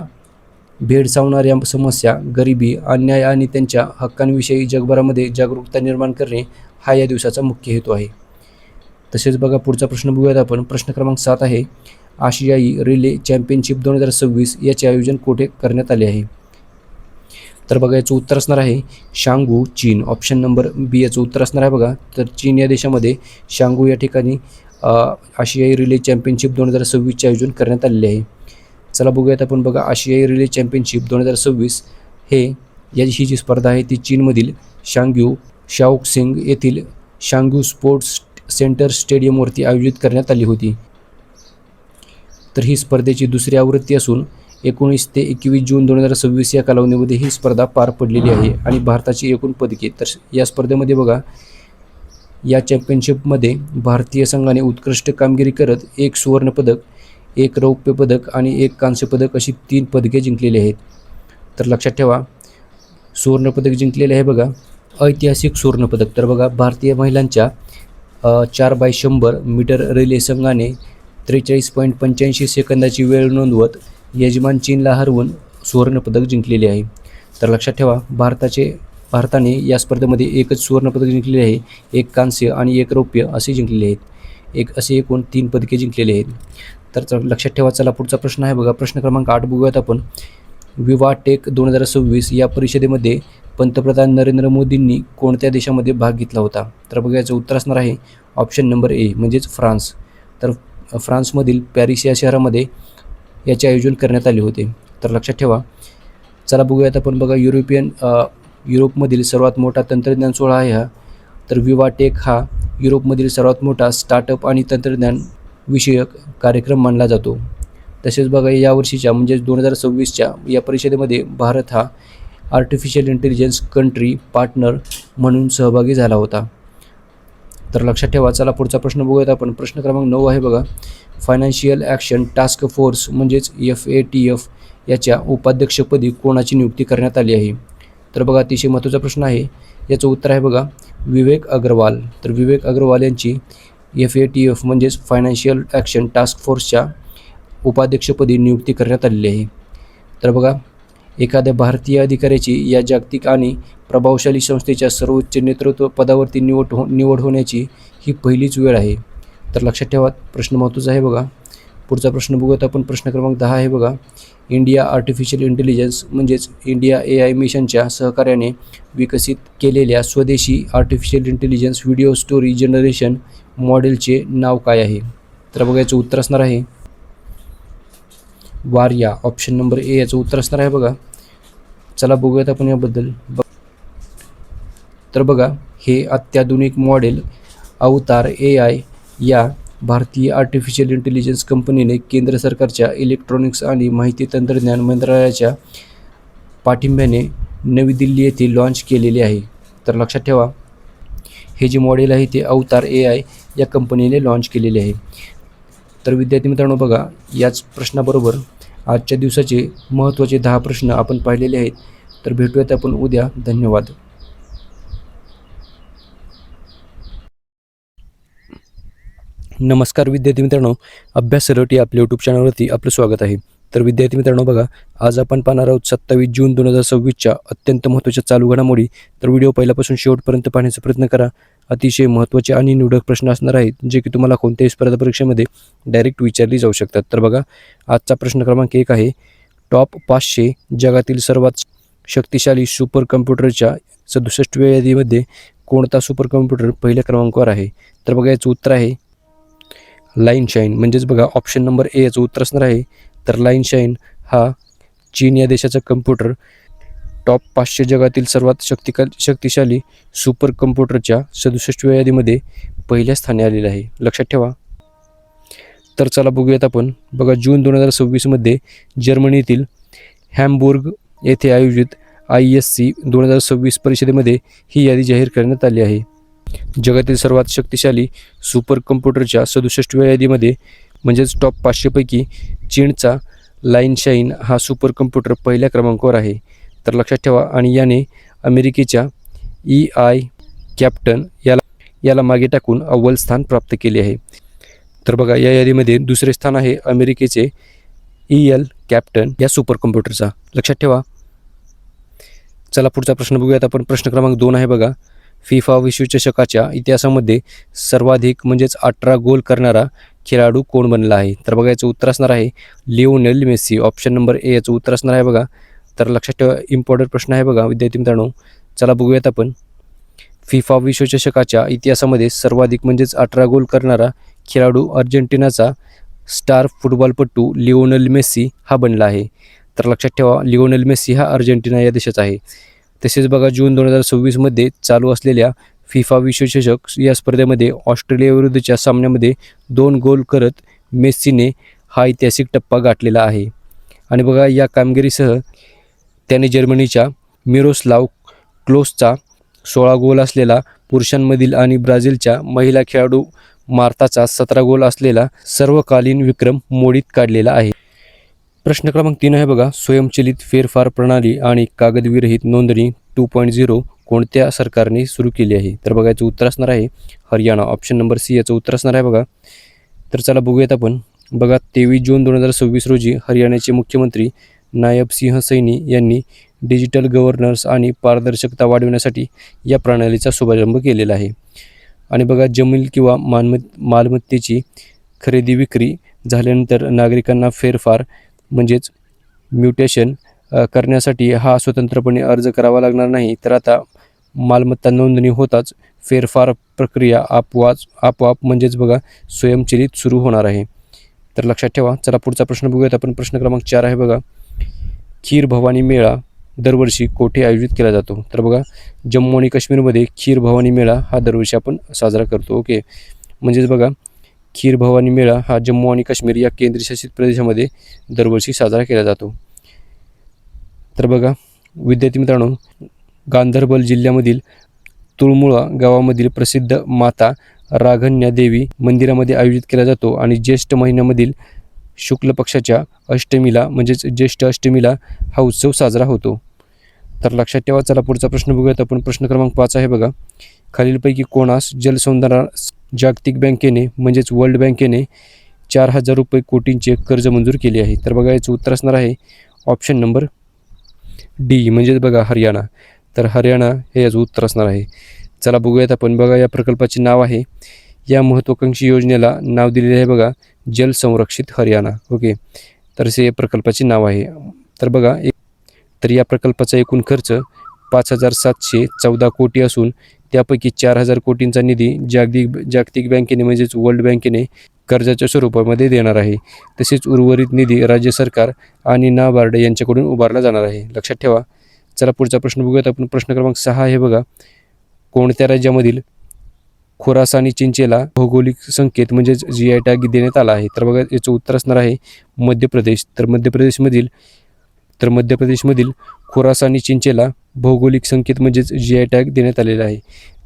भेडसावणाऱ्या समस्या, गरिबी, अन्याय आणि त्यांच्या हक्कांविषयी जगभरामध्ये जागरूकता निर्माण करणे हा या दिवसाचा मुख्य हेतू आहे. तसेच बघा पुढचा प्रश्न बघूयात आपण. प्रश्न क्रमांक 7 आहे, आशियाई रिले चॅम्पियनशिप 2026 याचे आयोजन कुठे करण्यात आले आहे? तर बघा याचं उत्तर असणार आहे शांगू, चीन. ऑप्शन नंबर बी याचं उत्तर असणार आहे बघा. तर चीन या देशामध्ये शांगू या ठिकाणी आशियाई रिले चॅम्पियनशिप 2026चे आयोजन करण्यात आलेले आहे. चला बघूयात आपण. बघा आशियाई रिले चॅम्पियनशिप 2026 ही जी स्पर्धा आहे ती चीनमधील शांग्यू शाओक्सिंग येथील शांग्यू स्पोर्ट्स सेंटर स्टेडियमवरती आयोजित करण्यात आली होती. तर ही स्पर्धेची दुसरी आवृत्ती असून 19 ते 21 जून 2026 या कालावधीमध्ये ही स्पर्धा पार पडलेली आहे आणि भारताची एकूण पदके, तर या स्पर्धेमध्ये बघा या चॅम्पियनशिपमध्ये भारतीय संघाने उत्कृष्ट कामगिरी करत 1 सुवर्णपदक, 1 रौप्य पदक आणि 1 कांस्य पदक अशी 3 पदके जिंकलेली आहेत. तर लक्षात ठेवा सुवर्णपदक जिंकलेले आहे बघा ऐतिहासिक सुवर्णपदक. तर बघा भारतीय महिलांच्या 4x100 मीटर रिले संघाने 43.85 सेकंदाची वेळ नोंदवत यजमान चीनला हरवून सुवर्णपदक जिंकलेले आहे. तर लक्षात ठेवा भारताने या स्पर्धेमध्ये 1च सुवर्णपदक जिंकलेले आहे, 1 कांस्य आणि 1 रौप्य असे जिंकलेले आहेत. असे एकूण 3 पदके जिंकलेले आहेत. तर लक्षात ठेवा. चला पुढचा प्रश्न आहे बघा प्रश्न क्रमांक 8 बघूयात आपण. विवा टेक 2026 या परिषदेमध्ये पंतप्रधान नरेंद्र मोदींनी कोणत्या देशामध्ये भाग घेतला होता? तर बघा याचं उत्तर असणार आहे ऑप्शन नंबर ए म्हणजेच फ्रान्स. तर फ्रान्समधील पॅरिस या शहरामध्ये याचे आयोजन करण्यात आले होते. तर लक्षात ठेवा. चला बघूयात आपण. बघा युरोपमधील सर्वात मोठा तंत्रज्ञान सोहळा आहे हा. तर विवा टेक हा युरोपमधील सर्वात मोठा स्टार्टअप आणि तंत्रज्ञान विषयक कार्यक्रम मानला जातो. तसेच बघा यावर्षीच्या म्हणजेच 2026च्या या परिषदेमध्ये भारत हा आर्टिफिशियल इंटेलिजन्स कंट्री पार्टनर म्हणून सहभागी झाला होता. तर लक्षात ठेवा. चला पुढचा प्रश्न बघूयात आपण. प्रश्न क्रमांक 9 आहे बघा फायनान्शियल ॲक्शन टास्क फोर्स म्हणजेच FATF याच्या उपाध्यक्षपदी कोणाची नियुक्ती करण्यात आली आहे? तर बघा अतिशय महत्त्वाचा प्रश्न आहे. याचं उत्तर आहे बघा विवेक अग्रवाल. तर विवेक अग्रवाल यांची FATF म्हणजेच फायनान्शियल ॲक्शन टास्क फोर्सच्या उपाध्यक्षपदी नियुक्ती करण्यात आलेली आहे. तर बघा एखाद्या भारतीय अधिकाऱ्याची या जागतिक आणि प्रभावशाली संस्थेच्या सर्वोच्च नेतृत्व पदावरती निवड होण्याची ही पहिलीच वेळ आहे. तर लक्षात ठेवा प्रश्न महत्त्वाचा आहे बघा. पुढचा प्रश्न बघूयात आपण. प्रश्न क्रमांक 10 आहे बघा इंडिया आर्टिफिशियल इंटेलिजन्स म्हणजेच इंडिया AI मिशनच्या सहकार्याने विकसित केलेल्या स्वदेशी artificial intelligence video story generation मॉडेलचे नाव काय आहे? तर बघा याचं उत्तर असणार आहे वारिया. ऑप्शन नंबर ए याचं उत्तर असणार आहे बघा. चला बघूयात आपण याबद्दल. तर बघा हे अत्याधुनिक मॉडेल अवतार AI या भारतीय आर्टिफिशियल इंटेलिजन्स कंपनीने केंद्र सरकारच्या इलेक्ट्रॉनिक्स आणि माहिती तंत्रज्ञान मंत्रालयाच्या पाठिंब्याने नवी दिल्ली येथे लॉन्च केलेले आहे. तर लक्षात ठेवा हे जे मॉडेल आहे ते अवतार AI या कंपनीने लॉन्च केलेले आहे. तर विद्यार्थी मित्रांनो बघा याच प्रश्नाबरोबर आजच्या दिवसाचे महत्त्वाचे 10 प्रश्न आपण पाहिलेले आहेत. तर भेटूयात आपण उद्या. धन्यवाद. नमस्कार विद्यार्थी मित्रांनो, अभ्यास सरळ आपल्या यूट्यूब चॅनलवरती आपलं स्वागत आहे. तर विद्यार्थी मित्रांनो बघा आज आपण पाहणार आहोत 27 जून 2026च्या अत्यंत महत्त्वाच्या चालू घडामोडी. तर व्हिडिओ पहिल्यापासून शेवटपर्यंत पाहण्याचा प्रयत्न करा. अतिशय महत्त्वाचे आणि निवडक प्रश्न असणार आहेत जे की तुम्हाला कोणत्याही स्पर्धा परीक्षेमध्ये डायरेक्ट विचारली जाऊ शकतात. तर बघा आजचा प्रश्न क्रमांक 1 आहे टॉप 500 जगातील सर्वात शक्तिशाली सुपर कम्प्युटरच्या 67व्या यादीमध्ये कोणता सुपर कम्प्युटर पहिल्या क्रमांकावर आहे? तर बघा याचं उत्तर आहे लाईन शाईन. म्हणजेच बघा ऑप्शन नंबर ए याचं उत्तर असणार आहे. तर लाईन शाईन हा चीन या देशाचा कम्प्युटर टॉप 500 जगातील सर्वात शक्तिशाली सुपर कम्प्युटरच्या 67व्या यादीमध्ये पहिल्या स्थानी आलेला आहे. लक्षात ठेवा. तर चला बघूयात आपण. बघा जून 2026मध्ये जर्मनीतील हॅम्बुर्ग येथे आयोजित ISC 2026 परिषदेमध्ये ही यादी जाहीर करण्यात आली आहे. जगातील सर्वात शक्तिशाली सुपर कम्प्युटरच्या 67व्या यादीमध्ये म्हणजेच टॉप 500 पैकी चीनचा लाईन शाईन हा सुपर कम्प्युटर पहिल्या क्रमांकावर आहे. तर लक्षात ठेवा. आणि याने अमेरिकेच्या EI कॅप्टन याला मागे टाकून अव्वल स्थान प्राप्त केले आहे. तर बघा या यादीमध्ये दुसरे स्थान आहे अमेरिकेचे EL कॅप्टन या सुपर कम्प्युटरचा. लक्षात ठेवा. चला पुढचा प्रश्न बघूयात आपण. प्रश्न क्रमांक 2 आहे बघा. फिफा विश्वचषकाच्या इतिहासामध्ये सर्वाधिक म्हणजेच 18 गोल करणारा खेळाडू कोण बनला आहे? तर बघा याचं उत्तर असणार आहे Lionel Messi. Option number A याचं उत्तर असणार आहे बघा. तर लक्षात ठेवा इम्पॉर्टंट प्रश्न आहे बघा विद्यार्थी मित्रांनो. चला बघूयात आपण. फिफा विश्वचषकाच्या इतिहासामध्ये सर्वाधिक म्हणजेच 18 गोल करणारा खेळाडू अर्जेंटिनाचा स्टार फुटबॉलपटू लिओनेल मेसी हा बनला आहे. तर लक्षात ठेवा लिओनेल मेसी हा अर्जेंटिना या देशाचा आहे. तसेच बघा जून 2026मध्ये चालू असलेल्या फिफा विश्वचषक या स्पर्धेमध्ये ऑस्ट्रेलियाविरुद्धच्या सामन्यामध्ये 2 गोल करत मेस्सीने हा ऐतिहासिक टप्पा गाठलेला आहे. आणि बघा या कामगिरीसह त्याने जर्मनीच्या मिरोस्लाव क्लोसचा 16 गोल असलेला पुरुषांमधील आणि ब्राझीलच्या महिला खेळाडू मार्ताचा 17 गोल असलेला सर्वकालीन विक्रम मोडीत काढलेला आहे. प्रश्न क्रमांक 3 आहे बघा. स्वयंचलित फेरफार प्रणाली आणि कागदविरहित नोंदणी 2.0 कोणत्या सरकारने सुरू केली आहे? तर बघा याचं उत्तर असणार आहे हरियाणा. ऑप्शन नंबर सी याचं उत्तर असणार आहे बघा. तर चला बघूयात आपण. बघा 23 जून 2026 रोजी हरियाणाचे मुख्यमंत्री नायब सिंह सैनी यांनी डिजिटल गव्हर्नन्स आणि पारदर्शकता वाढविण्यासाठी या प्रणालीचा शुभारंभ केलेला आहे. आणि बघा जमीन किंवा मालमत्तेची खरेदी विक्री झाल्यानंतर नागरिकांना फेरफार म्हणजेच म्युटेशन करण्यासाठी हा स्वतंत्रपणे अर्ज करावा लागणार नाही. तर आता मालमत्ता नोंदणी होताच फेरफार प्रक्रिया आपोआप म्हणजेच बघा स्वयंचलित सुरू होणार आहे. तर लक्षात ठेवा. चला पुढचा प्रश्न बघूयात आपण. प्रश्न क्रमांक 4 आहे बघा. खीर भवानी मेळा दरवर्षी कोठे आयोजित केला जातो? तर बघा जम्मू आणि काश्मीरमध्ये खीर भवानी मेळा हा दरवर्षी आपण साजरा करतो. ओके. म्हणजेच बघा खीर भवानी मेळा हा जम्मू आणि काश्मीर या केंद्रशासित प्रदेशामध्ये दरवर्षी साजरा केला जातो. तर बघा विद्यार्थी मित्रांनो गांधरबल जिल्ह्यामधील तुळमुळा गावामधील प्रसिद्ध माता राघन्या देवी मंदिरामध्ये आयोजित केला जातो. आणि ज्येष्ठ महिन्यामधील शुक्ल पक्षाच्या अष्टमीला म्हणजेच ज्येष्ठ अष्टमीला हा उत्सव साजरा होतो. तर लक्षात ठेवा. चला पुढचा प्रश्न बघूयात आपण. प्रश्न क्रमांक 5 आहे बघा. खालीलपैकी कोणास जलसंधारण जागतिक बँकेने म्हणजेच वर्ल्ड बँकेने 4,000 रुपये कोटींचे कर्ज मंजूर केले आहे? तर बघा याचं उत्तर असणार आहे ऑप्शन नंबर डी म्हणजेच बघा हरियाणा. तर हरियाणा हे याचं उत्तर असणार आहे. चला बघूयात आपण. बघा या प्रकल्पाचे नाव आहे, या महत्त्वाकांक्षी योजनेला नाव दिलेले आहे बघा जल संरक्षित हरियाणा. ओके. तर असे या प्रकल्पाचे नाव आहे. तर बघा तर या प्रकल्पाचा एकूण खर्च 5,714 कोटी असून त्यापैकी 4,000 कोटींचा निधी जागतिक बँकेने म्हणजेच वर्ल्ड बँकेने कर्जाच्या स्वरूपामध्ये देणार आहे. तसेच उर्वरित निधी राज्य सरकार आणि नाबार्ड यांच्याकडून उभारला जाणार आहे. लक्षात ठेवा. चला पुढचा प्रश्न बघूयात आपण. प्रश्न क्रमांक 6 आहे बघा. कोणत्या राज्यामधील खोरासानी चिंचेला भौगोलिक संकेत म्हणजेच GI टॅग देण्यात आला आहे? तर बघा याचं उत्तर असणार आहे मध्य प्रदेश. तर मध्य प्रदेशमधील खोरासानी चिंचेला भौगोलिक संकेत म्हणजेच GI टॅग देण्यात आलेला आहे.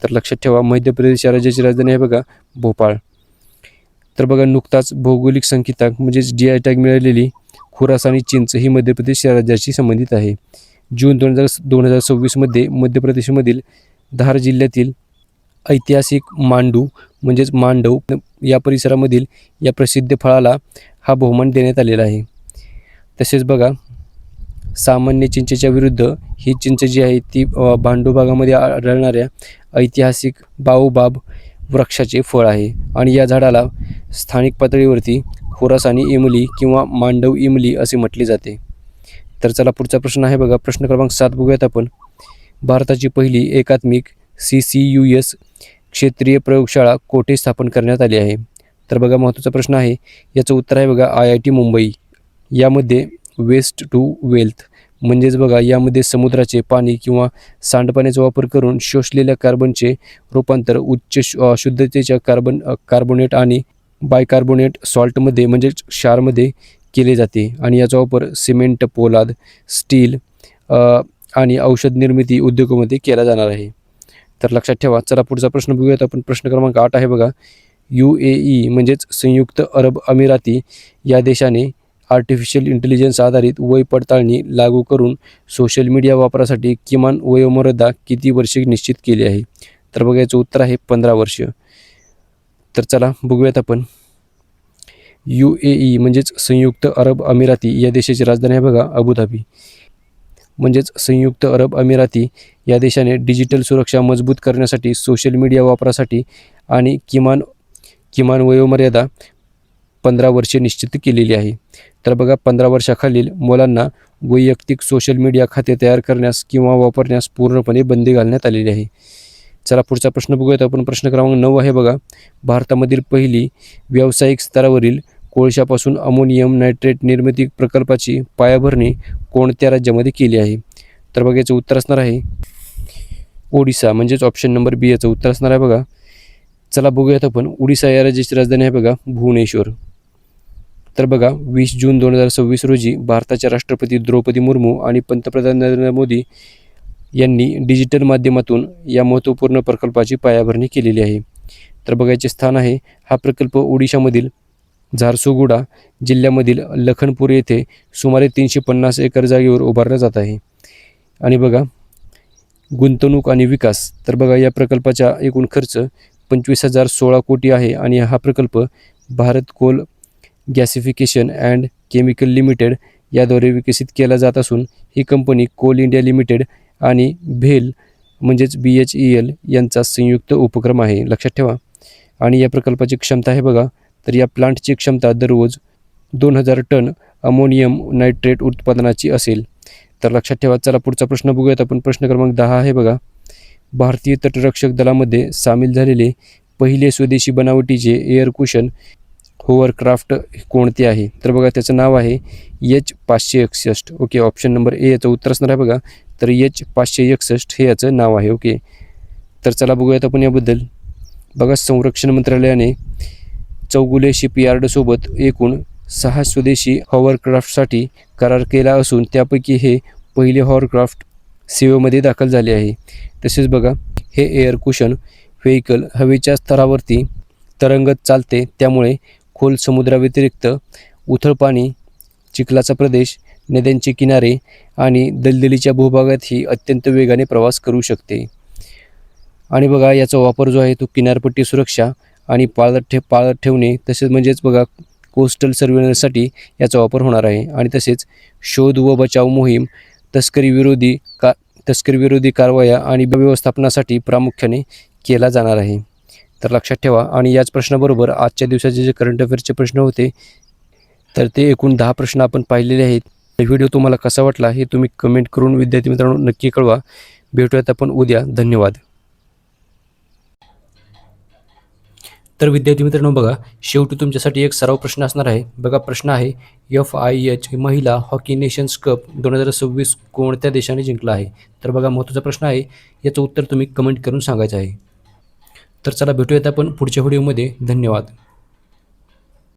तर लक्षात ठेवा मध्य प्रदेश या राज्याची राजधानी आहे बघा भोपाळ. तर बघा नुकताच भौगोलिक संकेतांक म्हणजेच GI टॅग मिळालेली खोरासानी चिंच ही मध्य प्रदेश या राज्याशी संबंधित आहे. जून 2026मध्ये मध्य प्रदेशमधील धार जिल्ह्यातील ऐतिहासिक मांडव या परिसरामधील या प्रसिद्ध फळाला हा बहुमान देण्यात आलेला आहे. तसेच बघा सामान्य चिंचेच्या विरुद्ध ही चिंच जी आहे ती भांडू भागामध्ये आढळणाऱ्या ऐतिहासिक बाओबाब वृक्षाचे फळ आहे. आणि या झाडाला स्थानिक पातळीवरती खोरासानी इमली किंवा मांडव इमली असे म्हटले जाते. तर चला पुढचा प्रश्न आहे बघा, प्रश्न क्रमांक 7 बघूयात आपण. भारताची पहिली एकात्मिक CCUS क्षेत्रीय प्रयोगशाळा कोठे स्थापन करण्यात आली आहे? तर बघा महत्त्वाचा प्रश्न आहे. याचं उत्तर आहे बघा IIT मुंबई. यामध्ये वेस्ट टू वेल्थ म्हणजेच बघा यामध्ये समुद्राचे पाणी किंवा सांडपाण्याचा वापर करून शोषलेल्या कार्बनचे रूपांतर उच्च शुद्धतेच्या कार्बोनेट आणि बायकार्बोनेट सॉल्टमध्ये म्हणजेच क्षारमध्ये केले जाते आणि याचा वापर सिमेंट, पोलाद, स्टील आणि औषध निर्मिती उद्योगामध्ये केला जाणार आहे. तर लक्षात ठेवा. चला पुढचा प्रश्न बघूयात आपण. प्रश्न क्रमांक 8 आहे बघा. UAE म्हणजेच संयुक्त अरब अमिराती या देशाने आर्टिफिशियल इंटेलिजन्स आधारित वय पडताळणी लागू करून सोशल मीडिया वापरासाठी किमान वयोमर्यादा किती वर्षे निश्चित केली आहे? तर बघा याचं उत्तर आहे 15 वर्ष. तर चला बघूयात आपण. UAE म्हणजेच संयुक्त अरब अमिराती या देशाची राजधानी आहे बघा अबुधाबी. म्हणजेच संयुक्त अरब अमिराती या देशाने डिजिटल सुरक्षा मजबूत करण्यासाठी सोशल मीडिया वापरासाठी आणि किमान वयोमर्यादा 15 वर्षे निश्चित केलेली आहे. तर बघा 15 वर्षाखालील मुलांना वैयक्तिक सोशल मीडिया खाते तयार करण्यास किंवा वापरण्यास पूर्णपणे बंदी घालण्यात आलेली आहे. चला पुढचा प्रश्न बघूयात आपण. प्रश्न क्रमांक 9 आहे बघा. भारतामधील पहिली व्यावसायिक स्तरावरील कोळशापासून अमोनियम नायट्रेट निर्मिती प्रकल्पाची पायाभरणी कोणत्या राज्यामध्ये केली आहे? तर बघा याचं उत्तर असणार आहे ओडिसा. म्हणजेच ऑप्शन नंबर बी याचं उत्तर असणार आहे बघा. चला बघूयात आपण. ओडिसा या राज्याची राजधानी आहे बघा भुवनेश्वर. तर बघा 20 जून 2026 रोजी भारताच्या राष्ट्रपती द्रौपदी मुर्मू आणि पंतप्रधान नरेंद्र मोदी यांनी डिजिटल माध्यमातून या महत्त्वपूर्ण प्रकल्पाची पायाभरणी केलेली आहे. तर बघा याचे स्थान आहे. हा प्रकल्प ओडिशामधील झारसुगुडा जिल्ह्यामधील लखनपूर येथे सुमारे 350 एकर जागेवर उभारला जात आहे. आणि बघा गुंतवणूक आणि विकास. तर बघा या प्रकल्पाचा एकूण खर्च 25,016 कोटी आहे आणि हा प्रकल्प Bharat coal gasification and chemical limited याद्वारे विकसित केला जात असून ही कंपनी कोल इंडिया लिमिटेड आणि भेल म्हणजेच BHEL यांचा संयुक्त उपक्रम आहे. लक्षात ठेवा. आणि या प्रकल्पाची क्षमता आहे बघा. तर या प्लांटची क्षमता दररोज 2000 टन अमोनियम नायट्रेट उत्पादनाची असेल. तर लक्षात ठेवा. चला पुढचा प्रश्न बघूयात आपण. प्रश्न क्रमांक 10 आहे बघा. भारतीय तटरक्षक दलामध्ये सामील झालेले पहिले स्वदेशी बनावटीचे एअर कुशन होवरक्राफ्ट कोणते आहे? तर बघा त्याचं नाव आहे H561. Okay, option number A याचं उत्तर असणार आहे बघा. तर H561 हे याचं नाव आहे. ओके, तर चला बघूयात आपण याबद्दल. बघा संरक्षण मंत्रालयाने चौगुले शिपयार्डसोबत एकूण 6 स्वदेशी हॉवरक्राफ्टसाठी करार केला असून त्यापैकी हे पहिले हॉवरक्राफ्ट सेवेमध्ये दाखल झाले आहे. तसेच बघा हे एअर कुशन व्हेकल हवेच्या स्तरावरती तरंगत चालते, त्यामुळे खोल समुद्राव्यतिरिक्त उथळ पाणी, चिखलाचा प्रदेश, नद्यांचे किनारे आणि दलदलीच्या भूभागातही अत्यंत वेगाने प्रवास करू शकते. आणि बघा याचा वापर जो आहे तो किनारपट्टी सुरक्षा आणि पाळत ठेवणे तसेच म्हणजेच बघा कोस्टल सर्व्हेलन्ससाठी याचा वापर होणार आहे. आणि तसेच शोध व बचाव मोहीम, तस्करी विरोधी कारवाया आणि व्यवस्थापनासाठी प्रामुख्याने केला जाणार आहे. तर लक्षात ठेवा. आणि याच प्रश्नाबरोबर आजच्या दिवसाचे जे करंट अफेअर्सचे प्रश्न होते तर ते एकूण 10 प्रश्न आपण पाहिलेले आहेत. व्हिडिओ तुम्हाला कसा वाटला हे तुम्ही कमेंट करून विद्यार्थी मित्रांनो नक्की कळवा. भेटूयात आपण उद्या. धन्यवाद. तर विद्यार्थी मित्रांनो बघा शेवटी तुमच्यासाठी एक सराव प्रश्न असणार आहे. बघा प्रश्न आहे FIH महिला हॉकी नेशन्स कप 2026 कोणत्या देशाने जिंकला आहे? तर बघा महत्त्वाचा प्रश्न आहे. याचं उत्तर तुम्ही कमेंट करून सांगायचं आहे. तर चला भेटूयात आपण पुढच्या व्हिडिओमध्ये. धन्यवाद.